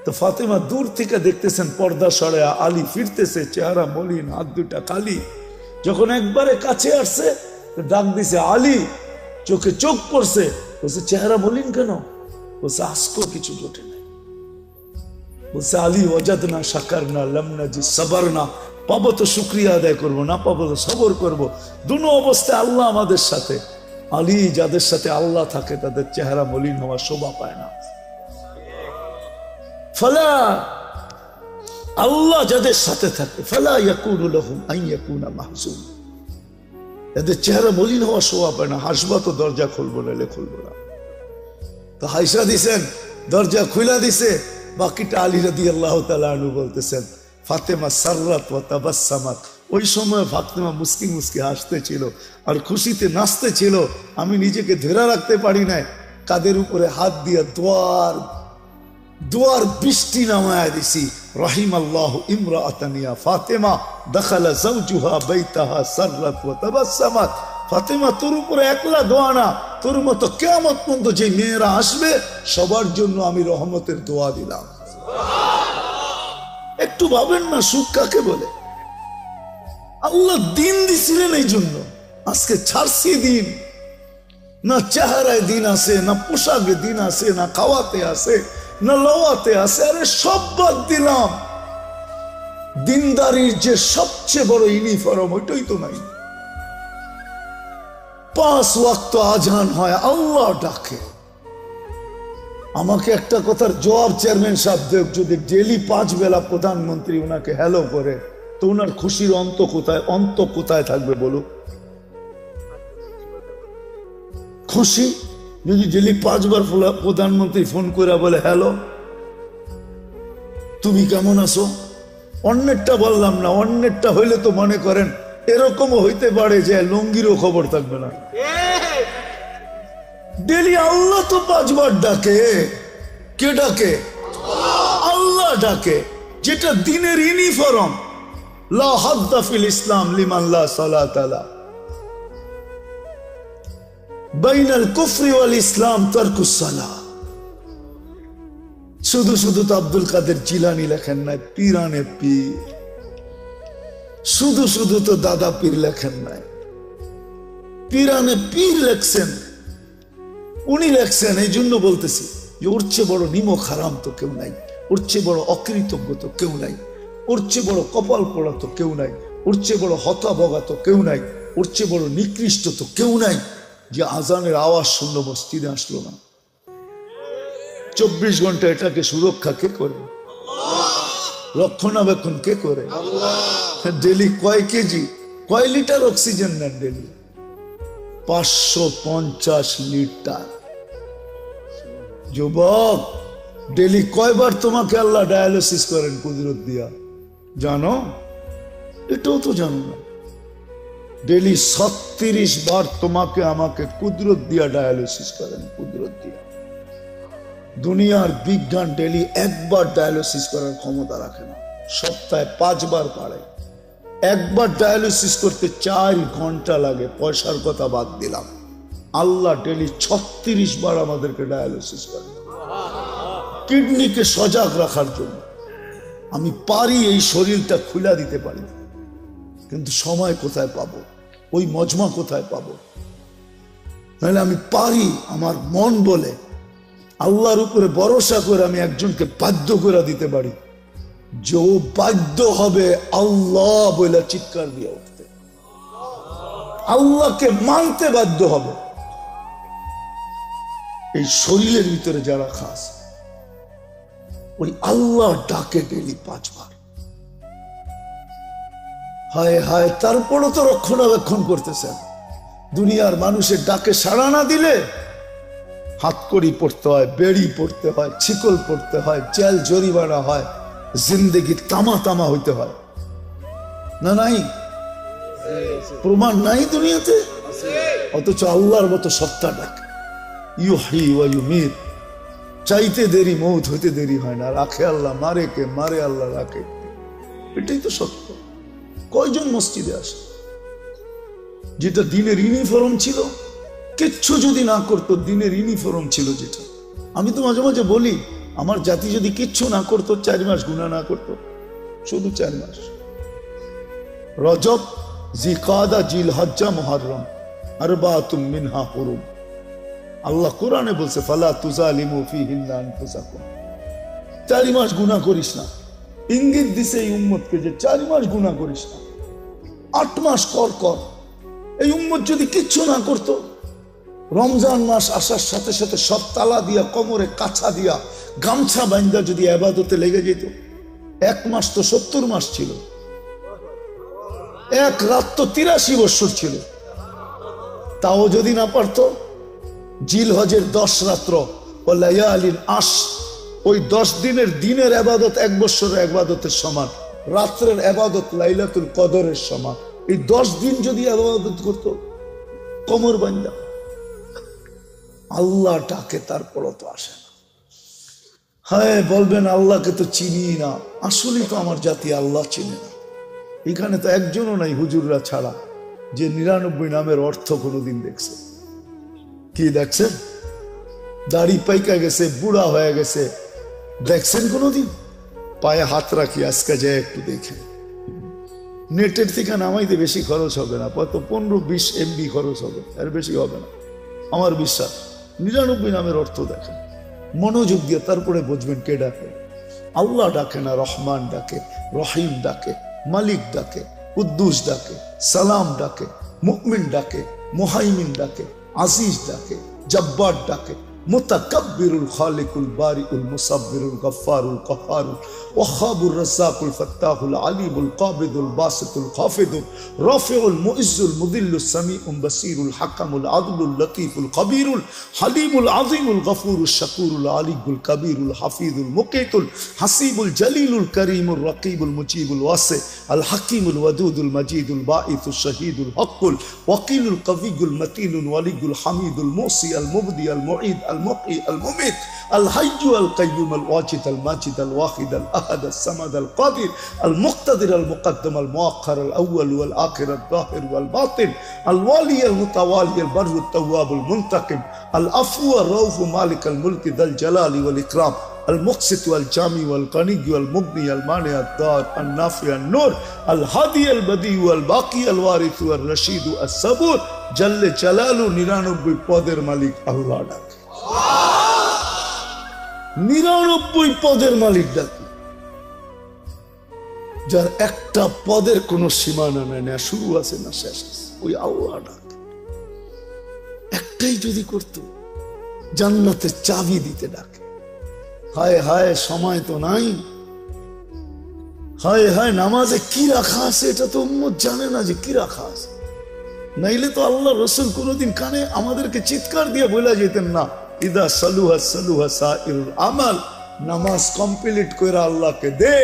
তো ফাতেমা দূর থেকে দেখতেছেন পর্দা সরায়া আলী ফিরতেছে, চেহারা মলিন, হাত দুটা খালি। যখন একবারে কাছে আসছে ডাক দিছে আলী, চোখে চোখ পড়ছে, বলছে চেহারা মলিন কেন? বলছে আজকেও কিছু জোটে নাই। বলছে আলী ওয়াজাদনা শাকারনা লাম নাজি সাবারনা, পাবো তো শুকরিয়া আদায় করবো, না পাবো তো সবর করবো। দুনো অবস্থায় আল্লাহ আমাদের সাথে। আলী যাদের সাথে আল্লাহ থাকে তাদের চেহারা মলিন হওয়া শোভা পায় না। ফালা, আল্লাহ যাদের সাথে থাকে, ফালা ইয়াকুনু লাহুম আন ইয়াকুনা মাহজুন, এদের চেহারা মলিন হওয়া শোভা পায় না। হাসবা তো দরজা খুলবো না, খুলবো না। তো হাইসা দিছেন, দরজা খুলা দিছে, বাকিটা আলী রাদিয়াল্লাহু তাআলা আনহু বলতেছেন, ফাতেমা সাররাত ওয়া তাবাসসামাত, ওই সময় ফাতেমা মুস্কি মুস্কি হাসতেছিল আর খুশিতে নাচতেছিল। আমি নিজেকে ধরে রাখতে পারি নাই, কাদের উপরে হাত দিয়া দোয়ার বৃষ্টি নামায়া দিছি। রাহিমাল্লাহু ইমরাআতান ইয়া ফাতেমা দাখালা যাওজুহা বাইতাহা সাররাত ওয়া তাবাসসামাত। ফাতেমা, তোর উপরে একলা দোয়া না, তোর মতো কিয়ামত পর্যন্ত যে মেয়েরা আসবে সবার জন্য আমি রহমতের দোয়া দিলাম। একটু ভাবেন না সুখ কাকে বলে। আল্লাহ দিন দিছিলেন এই জন্য। আজকে ছাড়ছি দিন, না চেহারায় দিন আছে, না পোশাকে দিন আছে, না খাওয়াতে আছে, না লওয়াতে আছে। আরে সব বাদ দিলাম। দিনদারির যে সবচেয়ে বড় ইউনিফর্ম ওইটাই তো নাই। 5 ওয়াক্ত আজান হয়, আল্লাহ ডাকে। আমাকে একটা কথার জবাব চেয়ারম্যান সাহেব দেব, যদি ডেলি 5 বেলা প্রধানমন্ত্রী ওনাকে হ্যালো করে তো ওনার খুশির অন্ত কোথায় থাকবে বলো? খুশি যদি ডেলি 5 বার প্রধানমন্ত্রী ফোন করে বলে হ্যালো তুমি কেমন আছো, অন্যেরটা বললাম না, অন্যেরটা হইলে তো মনে করেন এরকমও হইতে পারে যে লুঙ্গিরও খবর থাকবে না। ডেলি আল্লাহ তো 5 বার ডাকে। কে ডাকে? আল্লাহ ডাকে, যেটা দিনের ইউনিফর্ম। লা হাদ্দা ফিল ইসলাম লিমান লা সালাত লা, বাইনাল কুফরি ওয়াল ইসলাম তারকুস সালাহ। শুধু শুধু তো আব্দুল কাদের জিলানী লেখেন নাই, পীরানে পীর। শুধু শুধু তো দাদা পীর লেখেন নাই, পীরানে পীর লেখছেন। উনি লেখছেন, এই জন্য বলতেছি যে ওর চেয়ে বড় নিমক হারাম তো কেউ নাই, ওর চেয়ে বড় অকৃতজ্ঞ তো কেউ নাই, ওর চেয়ে বড় কপাল পোড়া তো কেউ নাই, ওর চেয়ে বড় হতাভগা তো কেউ নাই, ওর চেয়ে বড় নিকৃষ্ট তো কেউ নাই যে আজানের আওয়াজ শুনলো মসজিদে আসলো না। 24 ঘন্টা এটাকে সুরক্ষা কে করে? রক্ষণাবেক্ষণ কে করে? ডেলি কয় কেজি, কয় লিটার অক্সিজেন নেন ডেলি? 550 লিটার। যুবক, ডেলি কয়বার তোমাকে আল্লাহ ডায়ালিসিস করেন কুদরত দিয়া জানো? এটাও তো জানো না। ডেলি 36 বার তোমাকে আমাকে কুদরত দিয়া ডায়ালিসিস করেন, কুদরত দিয়া। দুনিয়ার বিজ্ঞান ডেলি 1 বার ডায়ালিসিস করার ক্ষমতা রাখে না, সপ্তাহে 5 বার পারে। 1 বার ডায়ালিসিস করতে 4 ঘন্টা লাগে, পয়সার কথা বাদ দিলাম। আল্লাহ ডেলি 36 বার আমাদেরকে ডায়ালিসিস করে, কিডনিকে সজাগ রাখার জন্য। আমি পারি এই শরীরটা খুলে দিতে পারি, কিন্তু সময় কোথায় পাবো, ওই মজমা কোথায় পাবো? নাহলে আমি পারি, আমার মন বলে, আল্লাহর উপরে ভরসা করে আমি একজনকে বাধ্য করে দিতে পারি যে ও বাধ্য হবে আল্লাহ বলে চিৎকার দিয়ে উঠতে, আল্লাহকে মানতে বাধ্য হবে। এই শরীরের ভিতরে যারা খাস, ওই আল্লাহ ডাকে ডেলি 5 বার। হায় হায়, তারপরও তো রক্ষণাবেক্ষণ করতেছেন। দুনিয়ার মানুষের ডাকে সাড়া না দিলে হাতকড়ি পড়তে হয়, বেড়ি পড়তে হয়, ছিকল পড়তে হয়, জেল জরিমানা হয়, জিন্দেগি তামা তামা হইতে হয় না? নাই প্রমাণ নাই দুনিয়াতে? অথচ আল্লাহর মতো সত্তা ডাকে, ইউহি ওয়া ইউমিত। চাইতে দেরি মৌত হইতে দেরি হয় না। রাখে আল্লাহ, মারে কে? মারে আল্লাহ, রাখে। এটাই তো সত্য। কয়জন মসজিদে আসে? যেটা দিনের ইউনিফর্ম ছিল, কিচ্ছু যদি না করতো, দিনের ইউনিফর্ম ছিল যেটা। আমি তো মাঝে মাঝে বলি, আমার জাতি যদি কিচ্ছু না করতো, 4 মাস গুনাহ না করতো, শুধু 4 মাস, রজব, জিকাদা, জিলহজ্জা, মুহররম, আরবাতুম মিনহা হুরুম। আল্লাহ কোরআনে বলছে, ফালা তুজালিমু ফীহিন্না আনফুসাকুম। 4 মাস গুনাহ করিস না। ইঙ্গিত দিছে এই উম্মতকে যে 4 মাস গুনাহ করিস না, 8 মাস কর। এই উম্মত যদি কিচ্ছু না করতো, রমজান মাস আসার সাথে সাথে সব তালা দিয়া, কোমরে কাছা দিয়া, গামছা বান্ধা যদি ইবাদতে লেগে যেত, 1 মাস তো 70 মাস ছিল, 1 রাত তো 83 বছর ছিল। তাও যদি না পারতো, জিল হজের 10 রাত্র ও লায়ালিন আশ, ওই 10 দিনের দিনের ইবাদত 1 বছরের ইবাদতের সমান, রাত্রের ইবাদত লাইলাতুল কদরের সমান। এই 10 দিন যদি ইবাদত করতো কোমর বান্ধা, আল্লাহ ডাকে তারপরও তো আসে না। হ্যাঁ, বলবেন আল্লাহকে তো চিনি না। আসলেই তো আমার জাতি আল্লাহ চিনে না। এখানে তো একজনও নাই হুজুররা ছাড়া যে 99 নামের অর্থ কোনোদিন দেখছে। কি দেখছেন? দাড়ি পাইকা গেছে, বুড়া হয়ে গেছে, দেখছেন কোনোদিন? পায়ে হাত রাখি, আজকে যায় একটু দেখেন। নেটের থেকে নামাইতে বেশি খরচ হবে না, হয়তো 15-20 MB খরচ হবে, এর বেশি হবে না আমার বিশ্বাস। 99 নামের অর্থ দেখেন, মনোযোগ দিয়ে, তারপরে বুঝবেন কে ডাকে। আল্লাহ ডাকে না, রহমান ডাকে, রহিম ডাকে, মালিক ডাকে, কুদ্দুস ডাকে, সালাম ডাকে, মুমিন ডাকে, মুহাইমিন ডাকে, আজিজ ডাকে, জব্বার ডাকে, মুতাকাব্বিরুল খালিকুল বারিউল মুসাব্বিরুল গফফারুল কাহ্হারুল ওয়াহাবুর রাজ্জাকুল ফাত্তাহুল আলিমুল কাবিদুল বাসিতুল খাফিদুল রাফিউল মুইজ্জুল মুদিল্লুস সামিউল বাসিরুল হাকামুল আদলুল লতীফুল কবিরুল হালিমুল আযীমুল গফুরুশ শাকুরুল আলিকুল কবিরুল হাফিজুল মুকিতুল হাসিবুল জলিলুল করিমুল রকিবুল মুজিবুল ওয়াসি আল হাকিমুল ওয়াদুদুল মজিদুল বাঈসুশ শহীদুল হকুল ওয়াকিলুল কবিয়ুল মতিনুল ওয়ালিউল হামিদুল মুসি আল মুবদি আল মুঈদ المقي المميت الحي القيوم الواجد الماجد الواحد الأحد الصمد القادر المقتدر المقدم المؤخر الأول والآخر الظاهر والباطن الوالي المتوالي البر التواب المنتقم العفو الرؤوف مالك الملك ذا الجلال والإكرام المقسط والجامع والغني والمغني المانع الضار النافع النور الهادي البديع والباقي الوارث والرشيد الصبور جل جلاله 99 পদের মালিক আল্লাহ ডাকে। 99 পদের মালিক ডাকে, যার একটা পদের কোনো সীমানা নাই, না শুরু আছে না শেষ আছে, ওই আল্লাহ ডাকে। একটাই যদি করতো, জান্নাতের চাবি দিতে ডাকে। হায় হায়, সময় তো নাই। হায় হায়, নামাজে কি রাখা আছে এটা তো উম্মত জানে না যে কি রাখা আছে। নাইলে তো আল্লাহ রসুল কোনোদিন কানে আমাদেরকে চিৎকার দিয়ে বলে যেতেন না, ইদা সালুহা সালুহা সাইরুল আমাল, নামাজ কমপ্লিট করে আল্লাহকে দে,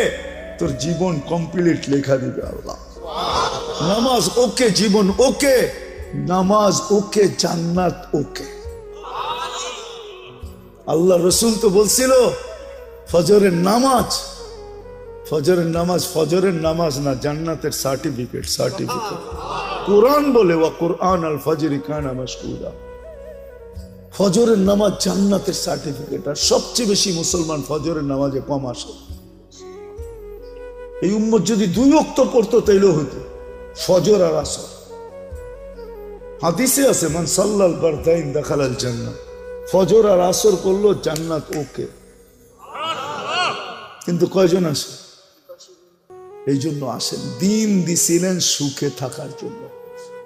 তোর জীবন কমপ্লিট লেখা দিবে আল্লাহ। নামাজ ওকে, জীবন ওকে, নামাজ ওকে, জান্নাত ওকে। আল্লাহ রসুল তো বলছিল ফজরের নামাজ, ফজরের নামাজ, ফজরের নামাজ না, জান্নাতের সার্টিফিকেট। কোরআন বলে ওয়া কুরআন আল ফজরি কানা মাশকুরা, ফজরের নামাজ জান্নাতের সার্টিফিকেট। আর সবচেয়ে বেশি মুসলমান ফজরের নামাজে কম আসে। এই উম্মত যদি 2 ওয়াক্ত পড়তো তাইলেও হতো, ফজর আর আসর। হাদিসে আছে মান সাল্লাল বারদাইন দাখালাল জান্নাহ, ফজর আর আসর করলো জান্নাত ওকে। কিন্তু কয়জন আসে? এই জন্য আসেন, দিন দিছিলেন সুখে থাকার জন্য।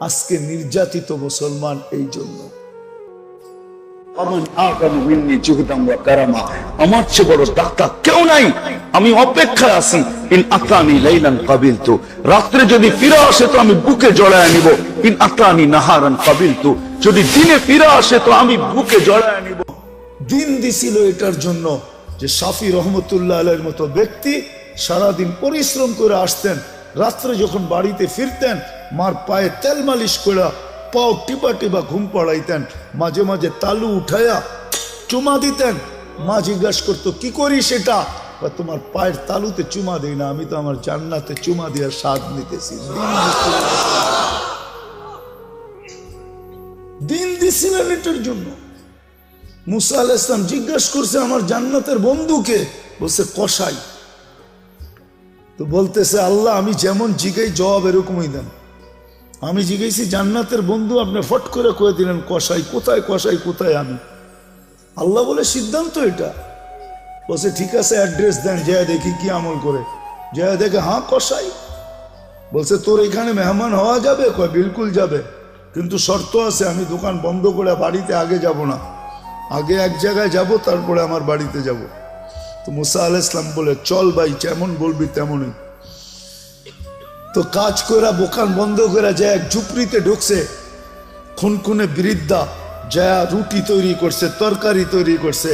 আজকে নির্যাতিত মুসলমান এই জন্য। আমার চেয়ে বড় ডাক্তার কেউ নাই, আমি অপেক্ষায় আছি। ইন আতানি লাইলান কাবিলতু, রাত্রে যদি ফিরে আসে তো আমি বুকে জড়ায় নিব। ইন আতানি নাহারান কাবিলতু, যদি দিনে ফিরে আসে তো আমি বুকে জড়ায় নিব। দিন দিছিল এটার জন্য যে শাফি রহমতুল্লাহ আলাইহির মতো ব্যক্তি সারাদিন পরিশ্রম করে আসতেন, রাত্রে যখন বাড়িতে ফিরতেন মার পায়ে তেল মালিশ করে পাও টিপা টিপা ঘুম পাড়াইতেন, মাঝে মাঝে তালু উঠাইয়া চুমা দিতেন। মা জিজ্ঞাসা করতো কি করি সেটা? তোমার পায়ের তালুতে চুমা দিই না, আমি তো আমার জান্নাতে চুমা দিয়ে স্বাদ নিতেছি। দিন দিছিলেন এটার জন্য। মুসা আলাইহিস সালাম জিজ্ঞাসা করছে আমার জান্নাতের বন্ধুকে, বলছে কসাই। তো বলতেছে আল্লাহ আমি যেমন জিগাই জবাব এরকমই দেন। আমি জিজ্ঞেসি জান্নাতের বন্ধু, আপনি ফট করে কয়ে দিলেন কসাই। কোথায় কসাই, কোথায় আমি? আল্লাহ বলে সিদ্ধান্ত এটা। বলছে ঠিক আছে অ্যাড্রেস দেন, যা দেখি কি আমল করে। যা দেখে হ্যাঁ কসাই। বলছে তোর এখানে মেহমান হওয়া যাবে? কয় বিলকুল যাবে। কিন্তু শর্ত আছে, আমি দোকান বন্ধ করে বাড়িতে আগে যাব না, আগে এক জায়গায় যাব, তারপরে আমার বাড়িতে যাব। তো মুসা আলাইহিস সালাম বলে চল ভাই, যেমন বলবি তেমনই। তো কাজ করে দোকান বন্ধ করে যায় এক ঝুপড়িতে ঢুকছে। খুনখুনে বৃদ্ধা যা রুটি তৈরি করছে, তরকারি তৈরি করছে।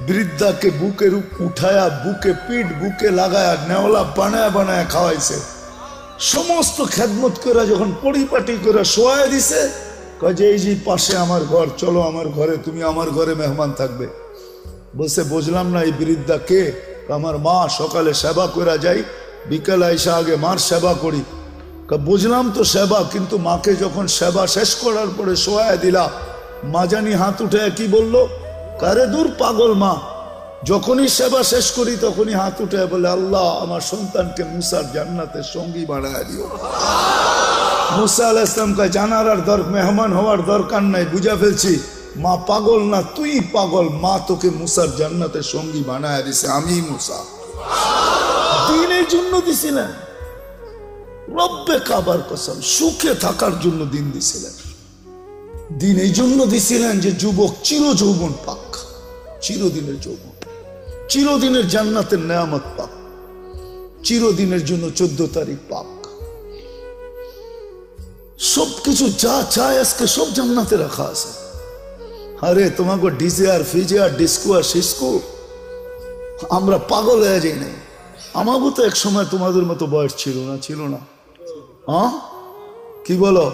বৃদ্ধাকে বুকের উঠায়া, বুকে পিঠ বুকে লাগায়া, নেওলা বানায় বানায় খাওয়াইছে। সমস্ত খেদমত করে যখন পরিপাটি করে শোয়ায় দিছে, কাজে এই যে পাশে আমার ঘর, চলো আমার ঘরে, তুমি আমার ঘরে মেহমান থাকবে। বলছে বুঝলাম না এই বৃদ্ধা কে? আমার মা, সকালে সেবা করে যাই, বিকেল আইসা আগে মার সেবা করি। বুঝলাম তো সেবা, কিন্তু মাকে যখন সেবা শেষ করার পরে শোয়ায় দিলা, মা জানি হাত উঠে কি বললো, কারে দূর পাগল মা। যখনই সেবা শেষ করি তখনই হাত উঠে বলে, আল্লাহ আমার সন্তানকে মুসার জান্নাতের সঙ্গী বানায় দিও। মুসা আলাইহিস সালাম কয় জানার আর মেহমান হওয়ার দরকার নাই, বুঝা ফেলছি। মা পাগল না, তুই পাগল। মা তোকে মুসার জান্নাতের সঙ্গী বানায় দিছে, আমি মুসা। দিনের জন্য দিছিলেন, রব্বে কাবার কসম, সুখে থাকার জন্য দিন দিছিলেন। দিন এই জন্য দিছিলেন যে যুবক চির যৌবন পাক, চিরদিনের যৌবন, চিরদিনের জান্নাতের নেয়ামত পাক, চিরদিনের জন্য 14 তারিখ পাক। সবকিছু যা চায় আজকে সব জান্নাতে রাখা আছে। আরে তোমাকে ডিজে আর ফিজে আর ডিস্কো আর সিস্কো, আমরা পাগল হয়ে যাই নাই। আমারও তো এক সময় তোমাদের মতো বয়স ছিল না, ছিল না? হ্যাঁ কি বলো?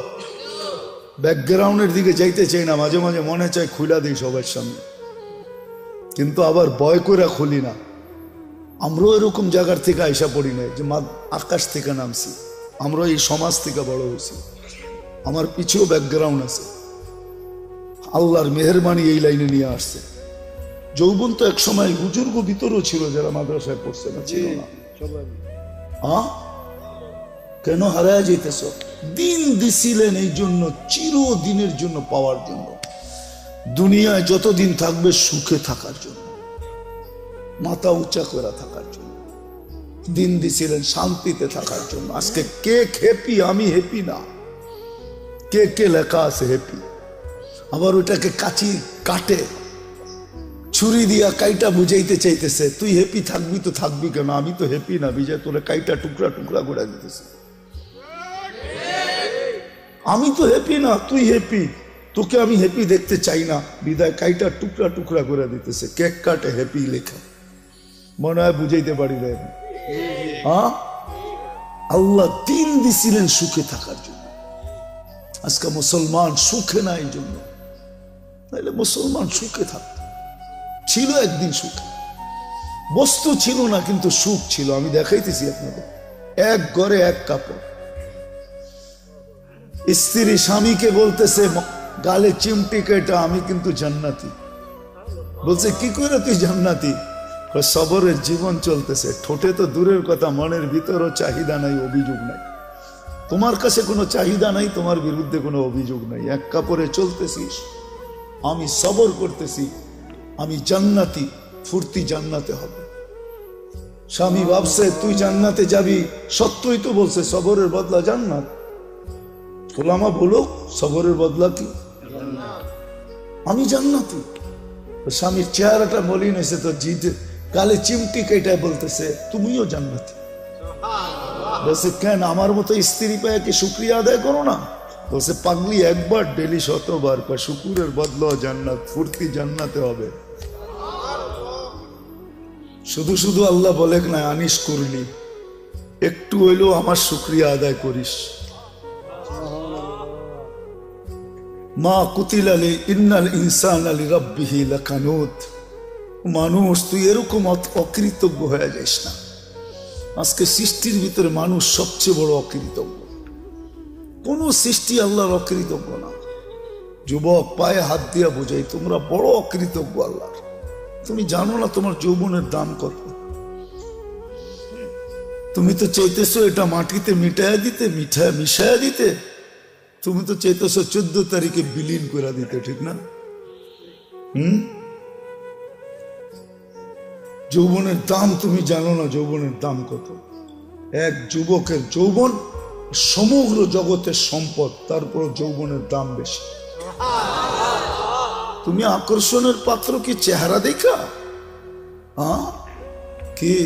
ব্যাকগ্রাউন্ডের দিকে যাইতে চাই না, মাঝে মাঝে মনে চাই খুলা দিই সবার সামনে, কিন্তু আবার ভয় করে খুলি না। আমরাও এরকম জায়গার থেকে আইসা পড়ি নাই যে আকাশ থেকে নামছি, আমরা এই সমাজ থেকে বড় হয়েছি। আমার পিছেও ব্যাকগ্রাউন্ড আছে, আল্লাহর মেহেরবানি এই লাইনে নিয়ে আসছে। যৌবন তো এক সময় বুজুর্গ ভিতরও ছিল যারা মাদ্রাসায় পড়ছে না, ছিল না? কেন হারায় যেতেছ? দিন দিছিলেন এই জন্য, চিরদিনের জন্য পাওয়ার জন্য, দুনিয়ায় যতদিন থাকবে সুখে থাকার জন্য, মাথা উঁচা করে থাকার জন্য দিন দিছিলেন, শান্তিতে থাকার জন্য। আজকে কে হ্যাপি? আমি হ্যাপি না। কে কে লেখা আছে হ্যাপি? আবার ওটাকে কাচি কাটে ছুরি দিয়া কাইটা বুঝাইতে চাইতেছে, তুই হ্যাপি থাকবি তো থাকবি কেন? আমি তো হ্যাপি না, বিজয় তোরে কাইটা টুকরা টুকরা করে দিতেছে। আমি তো হ্যাপি না, তুই হ্যাপি, তোকে আমি হ্যাপি দেখতে চাই না, বিদায় কাইটা টুকরা টুকরা করে দিতেছে। কেক কাটে হ্যাপি লেখা, মনে হয় বুঝাইতে পারি না। হ্যাঁ, আল্লাহ দিন দিছিলেন সুখে থাকার জন্য। আজকে মুসলমান সুখে না, এই জন্য। তাইলে মুসলমান সুখে থাকত, ছিল একদিন সুখে, বস্তু ছিল না কিন্তু সুখ ছিল। আমি দেখাইতেছি আপনাদের, এক ঘরে এক কাপড়। স্ত্রী স্বামীকে বলতেছে গালে চিমটি কেটা, আমি কিন্তু জান্নাতি। বলছে কি করে তুই জান্নাতি? সবরের জীবন চলতেছে, ঠোঁটে তো দূরের কথা, মনের ভিতরও চাহিদা নাই, অভিযোগ নাই। তোমার কাছে কোনো চাহিদা নাই, তোমার বিরুদ্ধে কোনো অভিযোগ নাই। এক কাপড়ে চলতেছিস, আমি সবর করতেছি, আমি জান্নাতি, ফুর্তি জান্নাতে হবে। স্বামী ভাবছে তুই জান্নাতে যাবি, সত্যই তো বলছে সবরের বদলা জান্নাত। ওলামা বলো সবরের বদলা কি? আমি জান্নাতি। স্বামীর চেহারাটা মলিন হয়েছে তো, জিদে গালে চিমটি কেটায় বলতেছে তুমিও জান্নাতি। বলছে কেন, আমার মতো স্ত্রী পায় কি শুক্রিয়া আদায় করো না? বলছে পাগলি, একবার ডেলি 100 বার, শুকুরের বদলা জান্নাত, ফুর্তি জান্নাতে হবে। শুধু শুধু আল্লাহ বলে না আনিস করলি, একটু হইলেও আমার শুক্রিয়া আদায় করিস। মা কুতিল আলী ইন্নাল ইনসান আলী রাব্বিহি লাকানুত। মানুষ তুই এরকম অকৃতজ্ঞ হয়ে যাস না। আজকে সৃষ্টির ভিতরে মানুষ সবচেয়ে বড় অকৃতজ্ঞ। কোন সৃষ্টি আল্লাহর অকৃতজ্ঞ না। যুবক, পায়ে হাত দিয়া বোঝাই, তোমরা বড় অকৃতজ্ঞ আল্লাহর। তুমি জানো না তোমার যৌবনের দাম কত। তুমি তো চাইতেছো এটা মাটিতে মিটাইয়া দিতে, মিশাইয়া দিতে। তুমি তো চাইতেছো 14 তারিখে বিলীন করে দিতে, ঠিক না? যৌবনের দাম তুমি জানো না, যৌবনের দাম কত। এক যুবকের যৌবন সমগ্র জগতের সম্পদ, তারপর যৌবনের দাম বেশি। তুমি আকর্ষণের পাত্র কি চেহারা দেখা? কি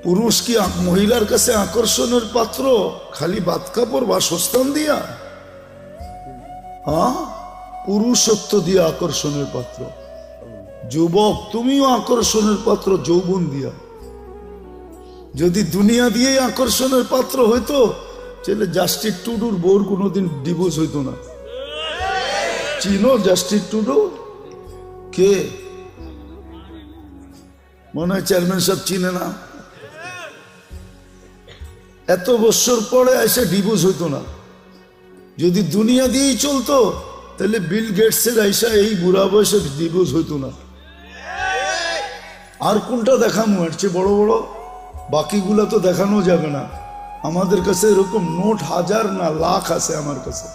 পুরুষ কি মহিলার কাছে আকর্ষণের পাত্র খালি বাত কাপড় বাসস্থান দিয়া? পুরুষত্ব দিয়ে আকর্ষণের পাত্র। যুবক, তুমিও আকর্ষণের পাত্র যৌবন দিয়া। যদি দুনিয়া দিয়ে আকর্ষণের পাত্র হইতো তাহলে জাস্টিস টুডুর বউর কোনোদিন ডিভোর্স হইতো না। চিনো জাস্টিস টুডু? কে? মনে হয় চেয়ারম্যান সাহেব চিনে না। এত বছর পরে এসে ডিভোর্স হইতো না। যদি দুনিয়া দিয়েই চলতো তাহলে বিল গেটসের আইসা এই বুড়া বয়সে ডিভোর্স হইতো না। আর কোনটা দেখানো এর চেয়ে বড় বড়? বাকিগুলা তো দেখানো যাবে না। আমাদের কাছে এরকম নোট হাজার না লাখ আছে আমার কাছে।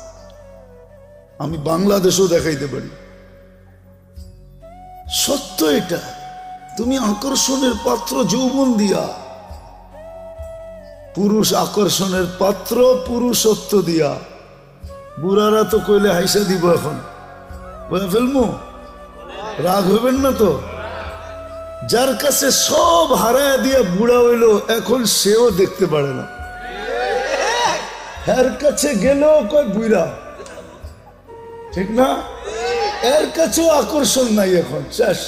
আমি বাংলাদেশও দেখাইতে পারি। সত্য এটা। তুমি আকর্ষণের পাত্র যৌবন দিয়া, পুরুষ আকর্ষণের পাত্র পুরুষত্ব দিয়া। বুড়ারা তো কইলে হাইসা দিব, এখন বলে ফেলবো, রাগ হইবেন না তো। যার কাছে সব হারায় দিয়া বুড়া হইল, এখন সেও দেখতে পারে না। এর কাছে গেলেও কয় বুড়া, ঠিক না? এর কাছেও আকর্ষণ নাই এখন, শেষ,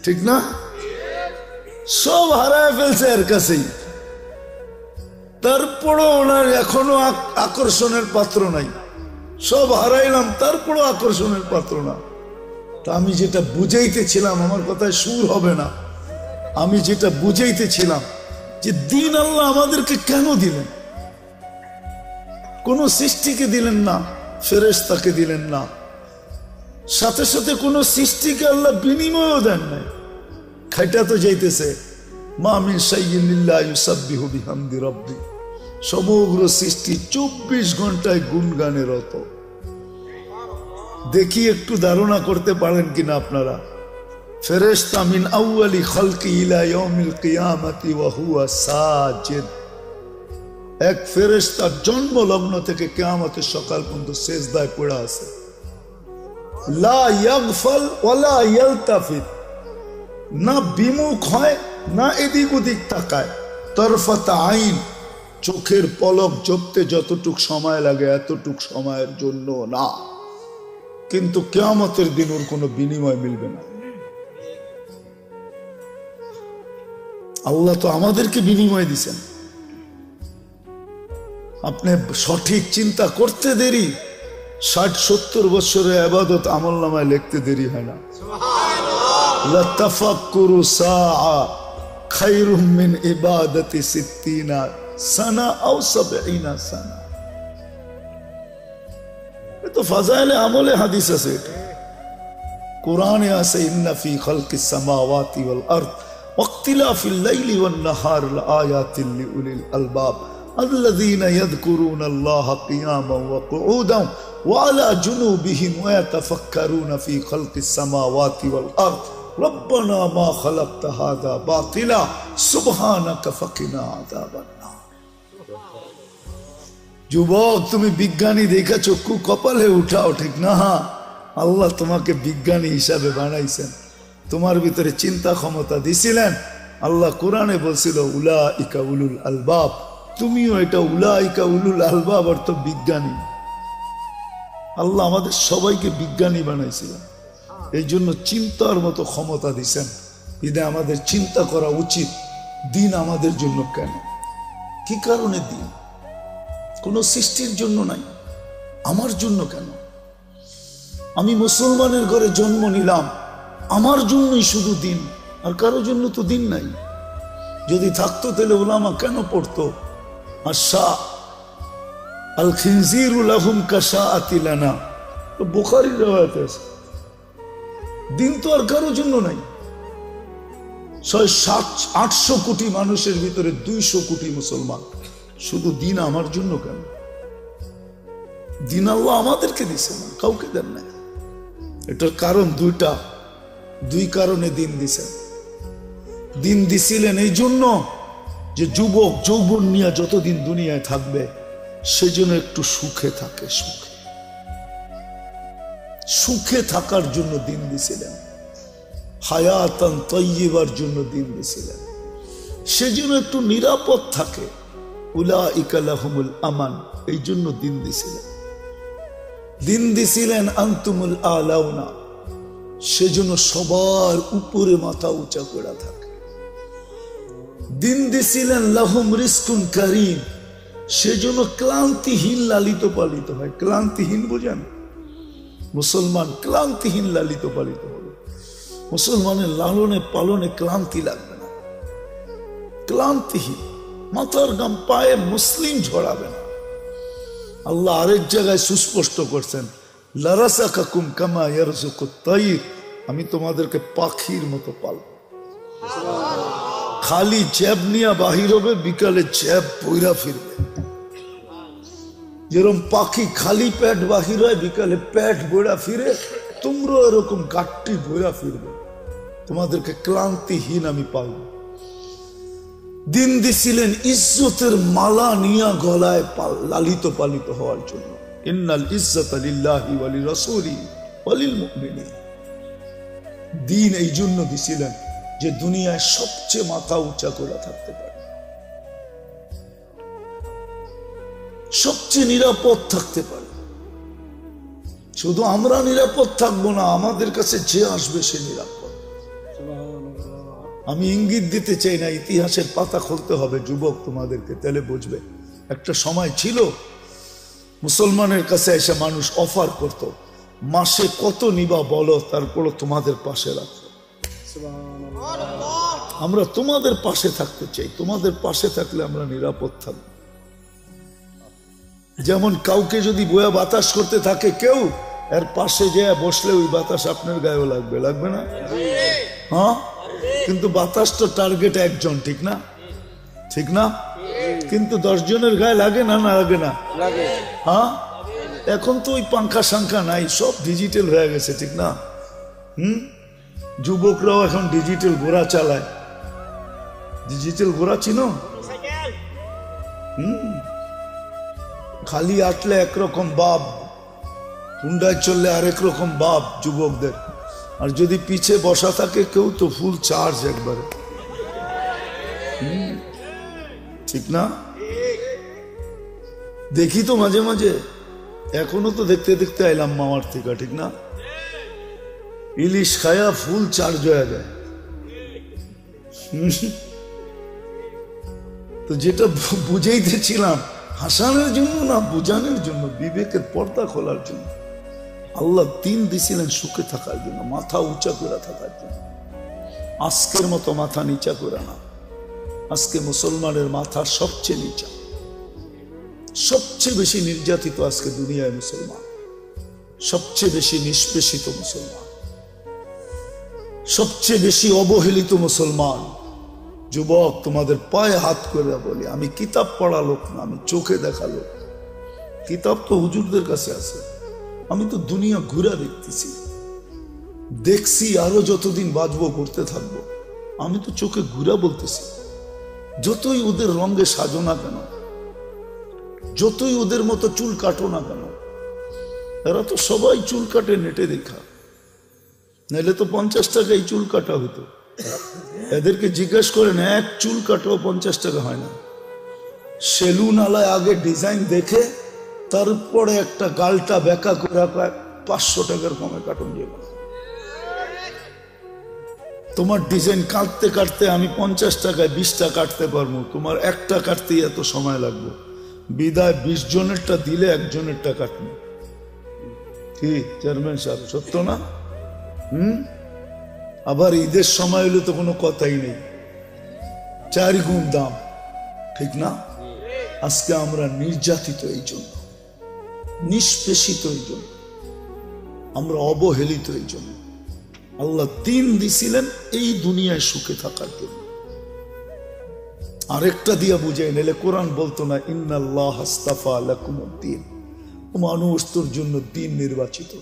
ঠিক না? সব হারায় ফেলছে এর কাছেই, তারপরও ওনার এখনো আকর্ষণের পাত্র নাই। সব হারাইলাম, তারপরও আকর্ষণের পাত্র না। তা আমি যেটা বুঝাইতেছিলাম, আমার কথায় সুর হবে না, আমি যেটা বুঝাইতেছিলাম যে দিন আল্লাহ আমাদেরকে কেন দিলেন? কোন সৃষ্টিকে দিলেন না, ফেরেশতাকে দিলেন না, সাথে সাথে কোন সৃষ্টিকে আল্লাহ বিনিময়ও দেন নাই। খাইটা তো যাইতেছে, মা মিন শাইইন ইল্লা ইউসাব্বিহু বিহামদি রাব্বি। সমগ্র সৃষ্টি 24 ঘন্টায় গুণগানে রত। দেখি একটু ধারণা করতে পারেন কিনা আপনারা? ফেরেশতা মিন আউয়ালি খালকি ইলা ইয়াউমিল কিয়ামতি ওয়া হুয়া সাজিদ। এক ফেরেশতা জন্ম লগ্ন থেকে কিয়ামতের সকাল পর্যন্ত সিজদায় পড়ে আছে। লা ইয়াগফাল ওয়ালা ইয়ালতাফিত, না বিমুখ হয় না এদিক ওদিক তাকায়। তরফাত আইন, চোখের পলক জপতে যতটুক সময় লাগে এতটুক সময়ের জন্য না। কিন্তু কিয়ামতের দিন ওর কোনো বিনিময় মিলবে না। আল্লাহ তো আমাদেরকে বিনিময় দিছেন। আপনি সঠিক চিন্তা করতে দেরি, 60-70 বছরের ইবাদত আমলনামায় লিখতে দেরি হয় না। লাতাফাক্কুরু সাআ খায়রুম মিন ইবাদাতি 60 সানা আও 70 সানা। তো ফাজাইলে আমলে হাদিস আছে, এটা কোরআনে আছে। ইন্না ফি খালকিস সামাওয়াতি ওয়াল আরদ ওয়াখতিলাফিল লাইলি ওয়ান নাহার লাআয়াতিন লিউলিল আলবাব الذين يذكرون الله قياما وقعودا وعلى جنوبهم ويتفكرون في خلق السماوات والأرض ربنا ما خلقت هذا باطلا سبحانك فقنا عذاب النار। যুবক, তুমি বিজ্ঞানী দেখা চক্ষু কপালে উঠাও, ঠিক না? আল্লাহ তোমাকে বিজ্ঞানী হিসাবে বানাইছেন, তোমার ভিতরে চিন্তা ক্ষমতা দিছিলেন। আল্লাহ কোরআনে বলছিল উলাইকা উলুল আলবাব। তুমিও এটা উলাইকা উলুল আলবাব অর্থ বিজ্ঞানী। আল্লাহ আমাদের সবাইকে বিজ্ঞানী বানাইছিলেন, এই জন্য চিন্তার মতো ক্ষমতা দিছেন। এতে আমাদের চিন্তা করা উচিত, দিন আমাদের জন্য কেন, কি কারণে দিন? কোন সৃষ্টির জন্য নাই, আমার জন্য কেন? আমি মুসলমানের ঘরে জন্ম নিলাম, আমার জন্যই শুধু দিন, আর কারোর জন্য তো দিন নাই। যদি থাকতো তাহলে উলামা কেন পড়তো? আশা আল খিনজিরু লাহুম কাশাআতি লানা, বুখারীর riwayat আছে। দিন তো আর কারোর জন্য নাই। 600-800 কোটি মানুষের ভিতরে 200 কোটি মুসলমান, শুধু দিন আমার জন্য কেন? দিন আল্লাহ আমাদেরকে দিছে না, কাউকে দেন নাই। এটার কারণ দুইটা, দুই কারণে দিন দিছেন। দিন দিছিলেন এই জন্য যে যুবক যৌবন নিয়ে যতদিন দুনিয়ায় থাকবে সেজন্য একটু সুখে থাকে, সুখে সুখে থাকার জন্য দিন দিছিলেন, হায়াতান তাইয়্যিবার জন্য দিন দিছিলেন, সেজন্য একটু নিরাপদ থাকে, উলাইকা লাহুমুল আমান, এই জন্য দিন দিছিলেন। দিন দিছিলেন আনতুমুল আলাউনা, সেজন্য সবার উপরে মাথা উঁচা করে থাকে। দিন দিছিলেন লাহুম রিজকুন কারীম, সেজন্য ক্লান্তিহীন লালিত পালিত হয়। ক্লান্তিহীন বোঝেন? মুসলমান ক্লান্তিহীন লালিত পালিত হবে। মুসলমানের লালনে পালনে ক্লান্তি লাগবে না, ক্লান্তিহীন, মাথার গাম পায়ে মুসলিম ঝরাবে না। আল্লাহ আরেক জায়গায় সুস্পষ্ট করছেন, লারাসাকাকুম কামা ইয়ারযুকুত তাইর, আমি তোমাদেরকে পাখির মতো পালব। খালি জ্যাব নিয়ে বাহির হবে, বিকালে জ্যাব বইরা ফিরবে। যেরকম পাখি খালি পেট বাহির হয়, বিকালে পেট বইরা ফিরে, তোমরা এরকম গাট্টি বইরা ফিরবে। তোমাদেরকে ক্লান্তিহীন আমি পালব। দিন দিছিলেন ইজ্জতের মালা নিয়া গলায় লালিত পালিত হওয়ার জন্য। ইন্নাল ইজ্জাতা লিল্লাহি ওয়া লিরাসূলিহি ওয়া লিল মুমিনিন। দিন এই জন্য দিছিলেন যে দুনিয়ায় সবচেয়ে মাথা উঁচা করে থাকতে পারে, সবচেয়ে নিরাপদ থাকতে পারে। শুধু আমরা নিরাপদ থাকবো না, আমাদের কাছে যে আসবে সে নিরাপদ। আমি ইঙ্গিত দিতে চাই না, ইতিহাসের পাতা খুলতে হবে যুবক তোমাদেরকে, তাহলে বুঝবে। একটা সময় ছিল মুসলমানের কাছে এসে মানুষ অফার করত, মাসে কত নিবা বলো, তারপরও তোমাদের পাশে রাখো। আমরা তোমাদের পাশে থাকতে চাই, তোমাদের পাশে থাকলে আমরা নিরাপদ থাকবো। যেমন কাউকে যদি বয়া বাতাস করতে থাকে কেউ, এর পাশে যে বসলে ওই বাতাস আপনার গায়েও লাগবে, লাগবে না? হ্যাঁ, কিন্তু বাতাস তো টার্গেট একজন, ঠিক না? ঠিক না? কিন্তু 10 জনের গায়ে লাগে না, না লাগে না? হ্যাঁ, এখন তো ওই পাঙ্খা সাংখা নাই, সব ডিজিটাল হয়ে গেছে, ঠিক না? যুবকরাও এখন ডিজিটাল ঘোড়া চালায়। ডিজিটাল ঘোড়া চিনো? খালি আটলে একরকম বাপ, হুন্ডায় চললে আরেক রকম বাপ যুবকদের, আর যদি পিছে বসা থাকে কেউ তো ফুল চার্জ একবারে, ঠিক না? দেখি তো মাঝে মাঝে, এখনো তো দেখতে দেখতে আইলাম মামার থেকে, ঠিক না? ইলিশ খায়া ফুল চার্জ হয়ে যায়। তো যেটা বুঝাইতেছিলাম, হাসানের জন্য না, বুঝানোর জন্য, বিবেকের পর্দা খোলার জন্য। আল্লাহ দিন দিছিলেন সুখে থাকার জন্য, মাথা উঁচা করে থাকার জন্য। আজকের মতো মাথা নিচা করে না। আজকে মুসলমানের মাথা সবচেয়ে নিচা, সবচেয়ে বেশি নির্যাতিত আজকে দুনিয়ায় মুসলমান, সবচেয়ে বেশি নিষ্পেষিত মুসলমান, সবচেয়ে বেশি অবহেলিত মুসলমান। যুবক, তোমাদের পায়ে হাত করে বলি, আমি কিতাব পড়া লোক না, আমি চোখে দেখা লোক। কিতাব তো হুজুরদের কাছে আছে, আমি তো দুনিয়া ঘুরা দেখতেছি, দেখছি, আরো যতদিন বাঁচবো করতে থাকবো। আমি তো চোখে ঘুরা বলতেছি। যতই ওদের রঙে সাজো না কেন, যতই ওদের মতো চুল কাটো না কেন, এরা তো সবাই চুল কাটে নেটে দেখা, নাহলে তো 50 টাকায় চুল কাটা হতো। এদেরকে জিজ্ঞেস করেন, এক চুল কাটাও 50 টাকা হয় না। সেলুন আলায় আগে ডিজাইন দেখে তারপরে একটা গালটা বেঁকা করে 500 টাকার কমে কাটুন যাবে। তোমার ডিজাইন কাটতে কাটতে আমি 50 টাকায় 20টা কাটতে পারবো, তোমার একটা কাটতেই এত সময় লাগবে। বিদায় 20 জনেরটা দিলে 1 জনেরটা কাটবে। কি চেয়ারম্যান সাহেব, সত্য না? আবার ঈদের সময় হলে তো কোনো কথাই নেই, 4 গুণ দাম, ঠিক না? আজকে আমরা নির্যাতিত এই জন্য, নিষ্পেষিত এই জন্য, আমরা অবহেলিত এই জন্য। আল্লাহ দিন দিছিলেন এই দুনিয়ায় সুখে থাকার জন্য। আরেকটা দিয়া বুঝাই, নাহলে কোরআন বলতো না, ইন্নাল্লাহ আস্তাফা লাকুমুদ্দিন, মানুষ তোর জন্য দিন নির্বাচিত।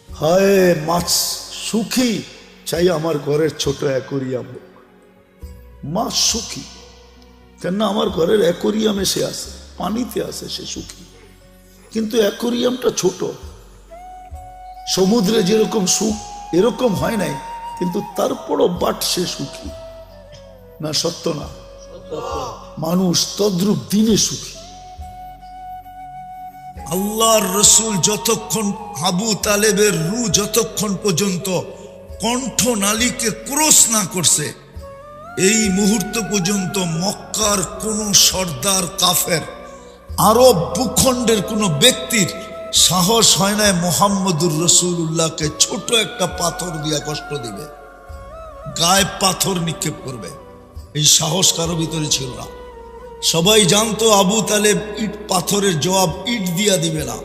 হায় মাছ সুখী চাই আমার ঘরের ছোট অ্যাকোরিয়াম হোক, মাছ সুখী, কেননা আমার ঘরের অ্যাকোরিয়ামে সে আছে, পানিতে আছে, সে সুখী। কিন্তু অ্যাকোরিয়ামটা ছোট, সমুদ্রে যেরকম সুখ এরকম হয় নাই, কিন্তু তারপরও বাট সে সুখী না? সত্য না? মানুষ তদ্রূপ দিনে সুখী। আল্লাহর রসুল যতক্ষণ আবু তালেবের রু যতক্ষণ পর্যন্ত কণ্ঠনালীকে ক্রস না করছে, এই মুহূর্ত পর্যন্ত মক্কার কোন সর্দার কাফের, আরব ভূখণ্ডের কোন ব্যক্তির সাহস হয় না মুহাম্মদুর রাসূলুল্লাহকে ছোট একটা পাথর দিয়া কষ্ট দিবে, গায়ে পাথর নিক্ষেপ করবে। এই সাহস কারো ভিতরে ছিল না। সবাই জানতো আবু তালেব ইট পাথরের জবাব ইট দিয়া দিবে না।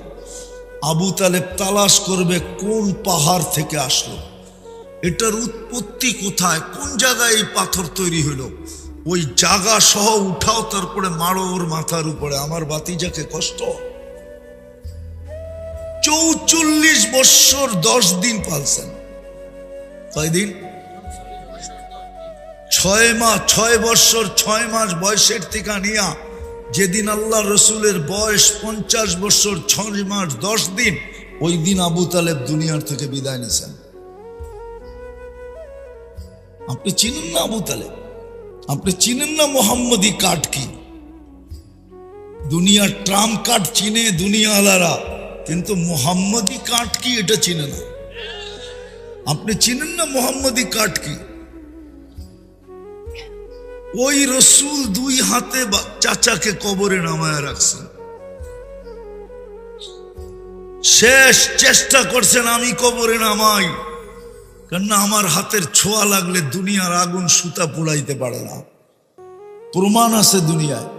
আবু তালেব তালাশ করবে কোন পাহাড় থেকে আসলো, এটার উৎপত্তি কোথায়, কোন জায়গায় এই পাথর তৈরি হলো, ওই জায়গা সহ উঠাও, তারপরে মারো ওর মাথার উপরে। আমার বাতিজাকে কষ্ট ৪৪ বৎসর ১০ দিন পালছেন। কয়দিন? ৬ বৎসর ৬ মাস বয়সের থেকে নিয়া যেদিন আল্লাহ রসুলের বয়স ৫০ বৎসর ৬ মাস ১০ দিন, ওই দিন আবু তালেব দুনিয়ার থেকে বিদায় নিয়েছেন। আপনি চিনেন না আবু তালেব? আপনি চিনেন না মোহাম্মদী কার্ড কি? দুনিয়ার ট্রাম্প কার্ড চিনে দুনিয়া আলারা, কিন্তু মোহাম্মদী কার্ড কি এটা চিনে না। আপনি চিনেন না মোহাম্মদী কার্ড কি? ওই রসুল ২ হাতে চাচাকে কবরে নামায় রাখছেন, শেষ চেষ্টা করছেন আমি কবরে নামাই, কেননা আমার হাতের ছোঁয়া লাগলে দুনিয়ার আগুন সুতা পোড়াইতে পারে না। প্রমাণ আছে দুনিয়ায়।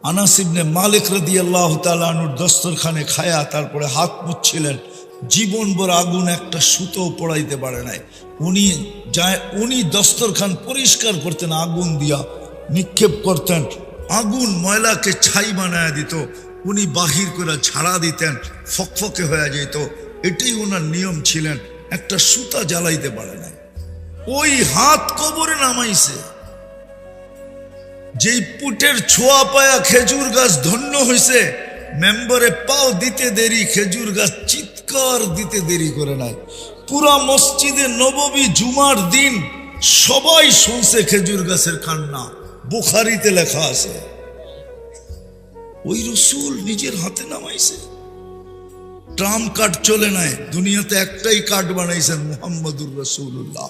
আনাস ইবনে মালিক রাদিয়াল্লাহু তাআলা আনহুর দস্তরখানে খায়া তারপরে হাত মুছছিলেন, জীবন ভর আগুন একটা সুতো পোড়াইতে পারে নাই। উনি দস্তরখান পরিষ্কার করতেন, আগুন দিয়া নিক্ষেপ করতেন, আগুন ময়লাকে ছাই বানায় দিত, উনি বাহির করে ঝাড়া দিতেন, ফকফকে হয়ে যেত। এটাই ওনার নিয়ম ছিলেন, একটা সুতা জ্বালাইতে পারে নাই। ওই হাত কবরে নামাইছে। যেই পুটের ছোঁয়া পায়া খেজুর গাছ ধন্য হয়েছে, মেম্বারে পাও দিতে দেরি, খেজুর গাছ চিৎকার দিতে দেরি করে নাই। পুরা মসজিদে নববী জুমার দিন সবাই শুনছে খেজুর গাছের কান্না, বুখারীতে লেখা আছে। ওই রসুল নিজের হাতে নামাইছে। ট্রাম্প কার্ড চলে নাই, দুনিয়াতে একটাই কার্ড বানাইছেন, মুহাম্মদুর রাসূলুল্লাহ।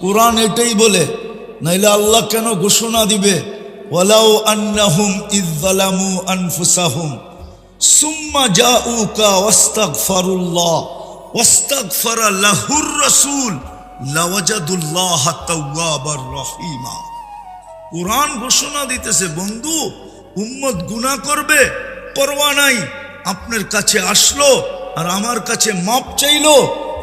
কোরআন এটাই বলে, নাইলে আল্লাহ কেন ঘোষণা দিবে, ওয়ালাউ আন্নাহুম ইয যালামু আনফুসাহুম সুম্মা জাউকা ওয়াস্তাগফিরুল্লাহ ওয়াস্তাগফারা লাহুর রাসূল লাওয়াজাদুল্লাহ তাওয়াবার রহিমা। কোরআন ঘোষণা দিতেছে, বন্ধু উম্মত গুনাহ করবে, পরোয়া নাই, আপনার কাছে আসলো আর আমার কাছে মাপ চাইলো,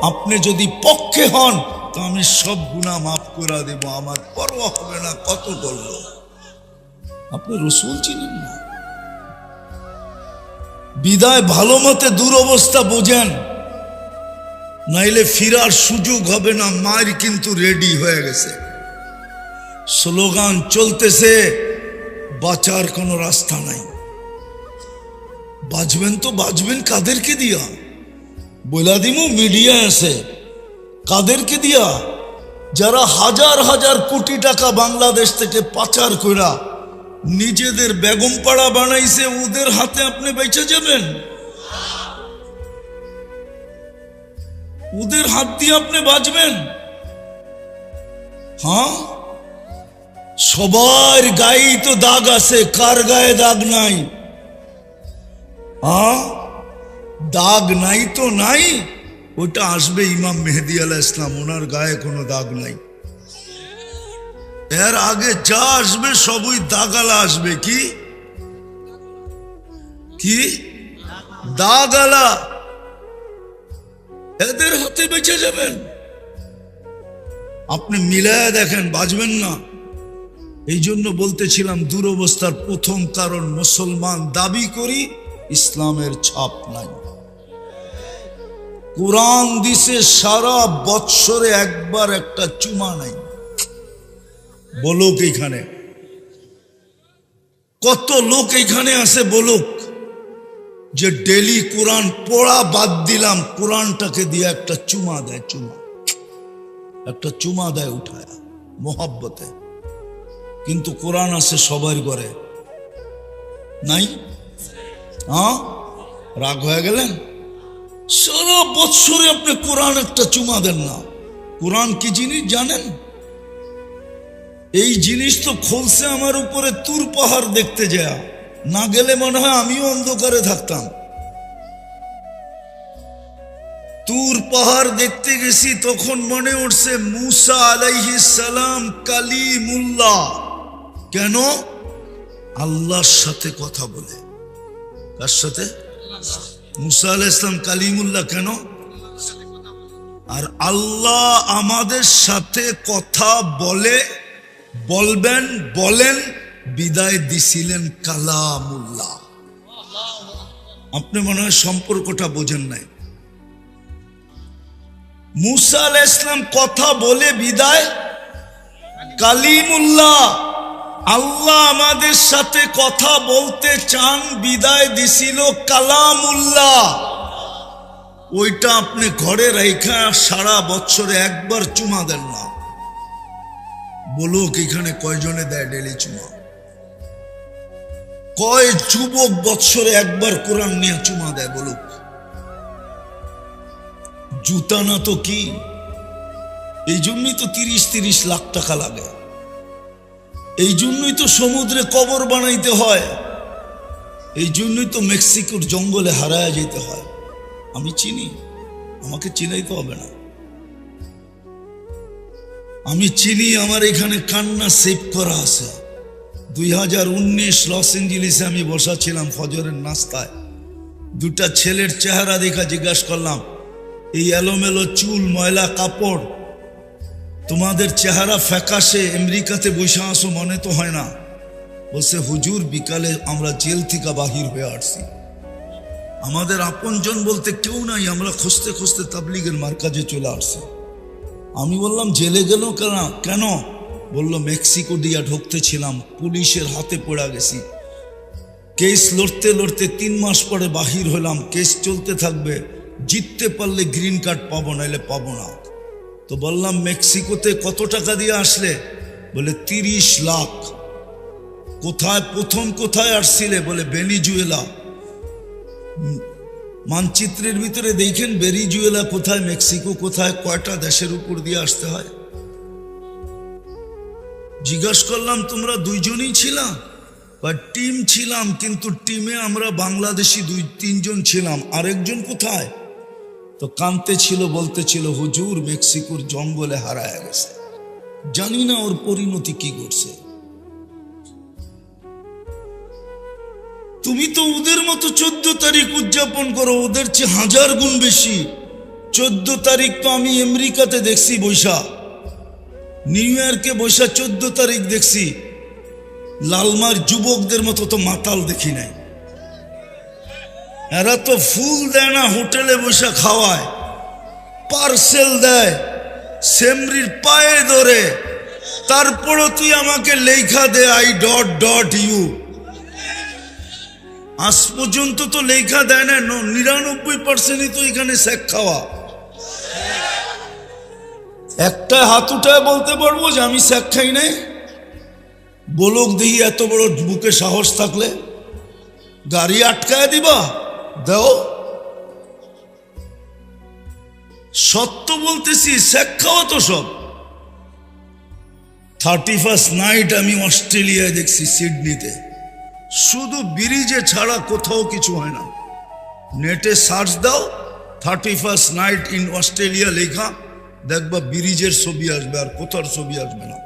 আপনি যদি পক্ষে হন তো আমি সব গুনাহ মাফ করে দেব, আমার পরোয়া হবে না কত করলো। আপনি রসুল চিনেন না। বিদায় ভালো মতে দুরবস্থা বোঝেন, নাইলে ফিরার সুযোগ হবে না। মায়ের কিন্তু রেডি হয়ে গেছে, স্লোগান চলতেছে, বাঁচার কোনো রাস্তা নাই। বাঁচবেন তো বাঁচবেন কাদেরকে দিয়া? বলা দিমু মিডিয়া আছে, কাদেরকে দিয়া? যারা হাজার হাজার কোটি টাকা বাংলাদেশ থেকে পাচার কইরা নিজেদের বেগম পাড়া বানাইছে, ওদের হাতে আপনি বেঁচে যাবেন? ওদের হাত দিয়ে আপনি বাঁচবেন? হ্যাঁ, সবার গায়ে তো দাগ আছে, কার গায়ে দাগ নাই? হ্যাঁ, দাগ নাই তো নাই, ওটা আসবে ইমাম মেহেদী আলাইহিস সালাম, ওনার গায়ে কোনো দাগ নাই। এর আগে যা আসবে সবই দাগালা আসবে। কি কি দাগালা? এদের হাতে বেঁচে যাবেন? আপনি মিলায় দেখেন, বাঁচবেন না। এই জন্য বলতেছিলাম, দুরবস্থার প্রথম কারণ মুসলমান দাবি করি, ইসলামের ছাপ নাই। কোরআন দিছে সারা বৎসরে একবার একটা চুমা নাই। বলো কি এখানে কত লোক এখানে আছে বলুক যে ডেলি কোরআন পড়া বাদ দিলাম, কোরআনটাকে দিয়ে একটা চুমা দেয়, একটা চুমা দেয় উঠায় মোহাব্বতে। কিন্তু কোরআন আছে সবার ঘরে, নাই? হ্যাঁ, রাগ হয়ে গেলেন? সারা বৎসরে আপনি কোরআন একটা চুমা দেন না। কোরআন কি জিনিস জানেন? এই জিনিস তো খোলসে আমার উপরে তুর পাহাড় দেখতে যায়, না গেলে মনে হয় আমিও অন্ধকারে থাকতাম। তুর পাহাড় দেখতে গেছি, তখন মনে উঠছে মুসা আলাইহিস সালাম কালিমুল্লাহ। কেন? আল্লাহর সাথে কথা বলে। কার সাথে? মুসা আলাইহিস সালাম কালিমুল্লাহ কেন? আর আল্লাহ আমাদের সাথে কথা বলে, বলবেন, বলেন, বিদায় দিছিলেন কালামুল্লাহ। আপনি মনে হয় সম্পর্কটা বোঝেন নাই। মুসা আলাইহিস সালাম কথা বলে বিদায় কালিমুল্লাহ। আল্লাহ আমাদের সাথে কথা বলতে চান, বিদায় দিছিল কালামুল্লাহ। ওইটা আপনি ঘরে রেখা সারা বছরে একবার চুমা দেন না। বলুক এখানে কয়জনে দেয় ডেলি চুমা? কয় যুবক বছরে একবার কোরআন নিয়ে চুমা দেয়? বলুক। জুতা না তো কি? এই জন্যই তো 30-30 লাখ টাকা লাগে। এই জন্যই তো সমুদ্রে কবর বানাইতে হয়। এই জন্যই তো মেক্সিকোর জঙ্গলে হারায় যেতে হয়। আমি চিনি, আমাকে চিনাইতে হবে না। আমি চিনি, আমার এখানে কান্না সেভ করা আছে। 2019 লস এঞ্জেলিসে আমি বসা ছিলাম ফজরের নাস্তায়। দুটা ছেলের চেহারা দেখা জিজ্ঞাসা করলাম, এই এলোমেলো চুল, ময়লা কাপড়, তোমাদের চেহারা ফ্যাকাশে, আমেরিকাতে বসে আসো মনে তো হয় না। বলছে হুজুর বিকালে আমরা জেল থেকে বাহির হয়ে আসছি, আমাদের আপনজন বলতে কেউ নাই, আমরা খুঁজতে খুঁজতে তাবলিগের মার্কাজে চলে আসছি। আমি বললাম জেলে গেল কেন? বলল মেক্সিকো দিয়া ঢুকতে ছিলাম, পুলিশের হাতে পড়া গেছি, কেস লড়তে লড়তে 3 মাস পরে বাহির হলাম, কেস চলতে থাকবে, জিততে পারলে গ্রিন কার্ড পাবো, নাইলে পাবো না। তো বললাম মেক্সিকোতে কত টাকা দিয়ে আসলে? বলে 30 লাখ। কোথায় প্রথম কোথায় আসছিলে? বলে ভেনিজুয়েলা। মানচিত্রের ভিতরে দেখেন ভেনিজুয়েলা কোথায়, মেক্সিকো কোথায়, কয়টা দেশের উপর দিয়ে আসতে হয়। জিজ্ঞাসা করলাম তোমরা দুইজনই ছিলাম? বা টিম ছিলাম, কিন্তু টিমে আমরা বাংলাদেশি 2-3 জন ছিলাম, আরেকজন কোথায়? তো কানতে ছিল, বলতে ছিল হুজুর মেক্সিকোর জঙ্গলে হারায় গেছে, জানি না ওর পরিণতি কি করছে। তুমি তো ওদের মতো 14 তারিখ উদযাপন করো, ওদের চেয়ে 1000 গুণ বেশি। 14 তারিখ তো আমি আমেরিকাতে দেখছি বৈশা, নিউ ইয়র্কে বৈশা 14 তারিখ দেখছি। লালমার যুবকদের মতো তো মাতাল দেখি নাই। এরা তো ফুল দেয় না, হোটেলে বসে খাওয়ায়, পার্সেল দেয়, সেমরির পায়ে ধরে, তারপরও তুই আমাকে লেখা দে I.U। আজ পর্যন্ত তো লেখা দেয় না। 99%ই তো এখানে শেখ খাওয়া। একটা হাত উঠায় বলতে পারবো যে আমি শেখ খাই নাই? বলুক দেখি, এত বড় বুকে সাহস থাকলে। গাড়ি আটকায় দিবা, দাও। সত্য বলতেছি, শেখ খাওয়া তো সব। 31st নাইট আমি অস্ট্রেলিয়ায় দেখছি, সিডনিতে, শুধু ব্রিজে ছাড়া কোথাও কিছু হয় না। নেটে সার্চ দাও 31st নাইট ইন অস্ট্রেলিয়া লেখা, দেখবা ব্রিজের ছবি আসবে, আর কোথার ছবি আসবে না।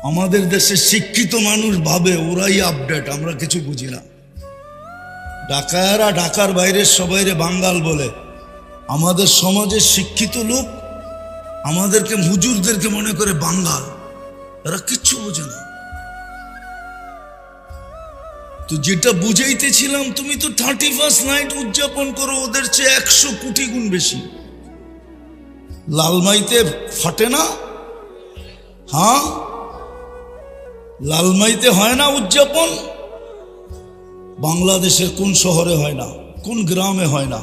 আমাদের দেশে শিক্ষিত মানুষ ভাবে ওরাই আপডেট, আমরা কিছু বুঝি না। ঢাকায়রা ঢাকার বাইরের সবাইরে বাঙ্গাল বলে। আমাদের সমাজের শিক্ষিত লোক আমাদেরকে, হুজুরদেরকে মনে করে বাঙ্গাল। এরা কিচ্ছু বোঝে না। তো যেটা বুঝাইতেছিলাম, তুমি তো 31st নাইট উদযাপন করো, ওদের চেয়ে 100 কোটি গুণ বেশি। লালমাইতে ফাটে না? হ্যাঁ, লালমাইতে হয় না উদযাপন? বাংলাদেশের কোন শহরে হয় না, কোন গ্রামে হয় না?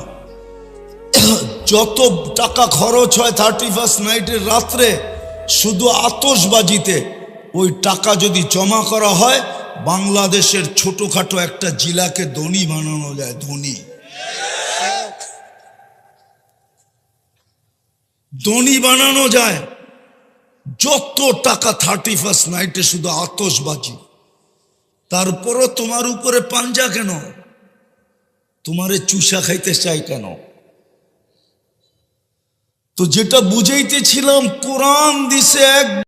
যত টাকা খরচ হয় 31st নাইটের রাত্রে শুধু আতশবাজিতে, ওই টাকা যদি জমা করা হয় বাংলাদেশের ছোটখাটো একটা জেলাকে ধনী বানানো যায়। ধনী বানানো যায়। যত টাকা 31st নাইটে শুধু আতশবাজি। তারপরও তোমার উপরে পাঞ্জা কেন? তোমারে চুষা খাইতে চাই কেন? তো যেটা বুঝাইতেছিলাম, কোরআন দিছে এক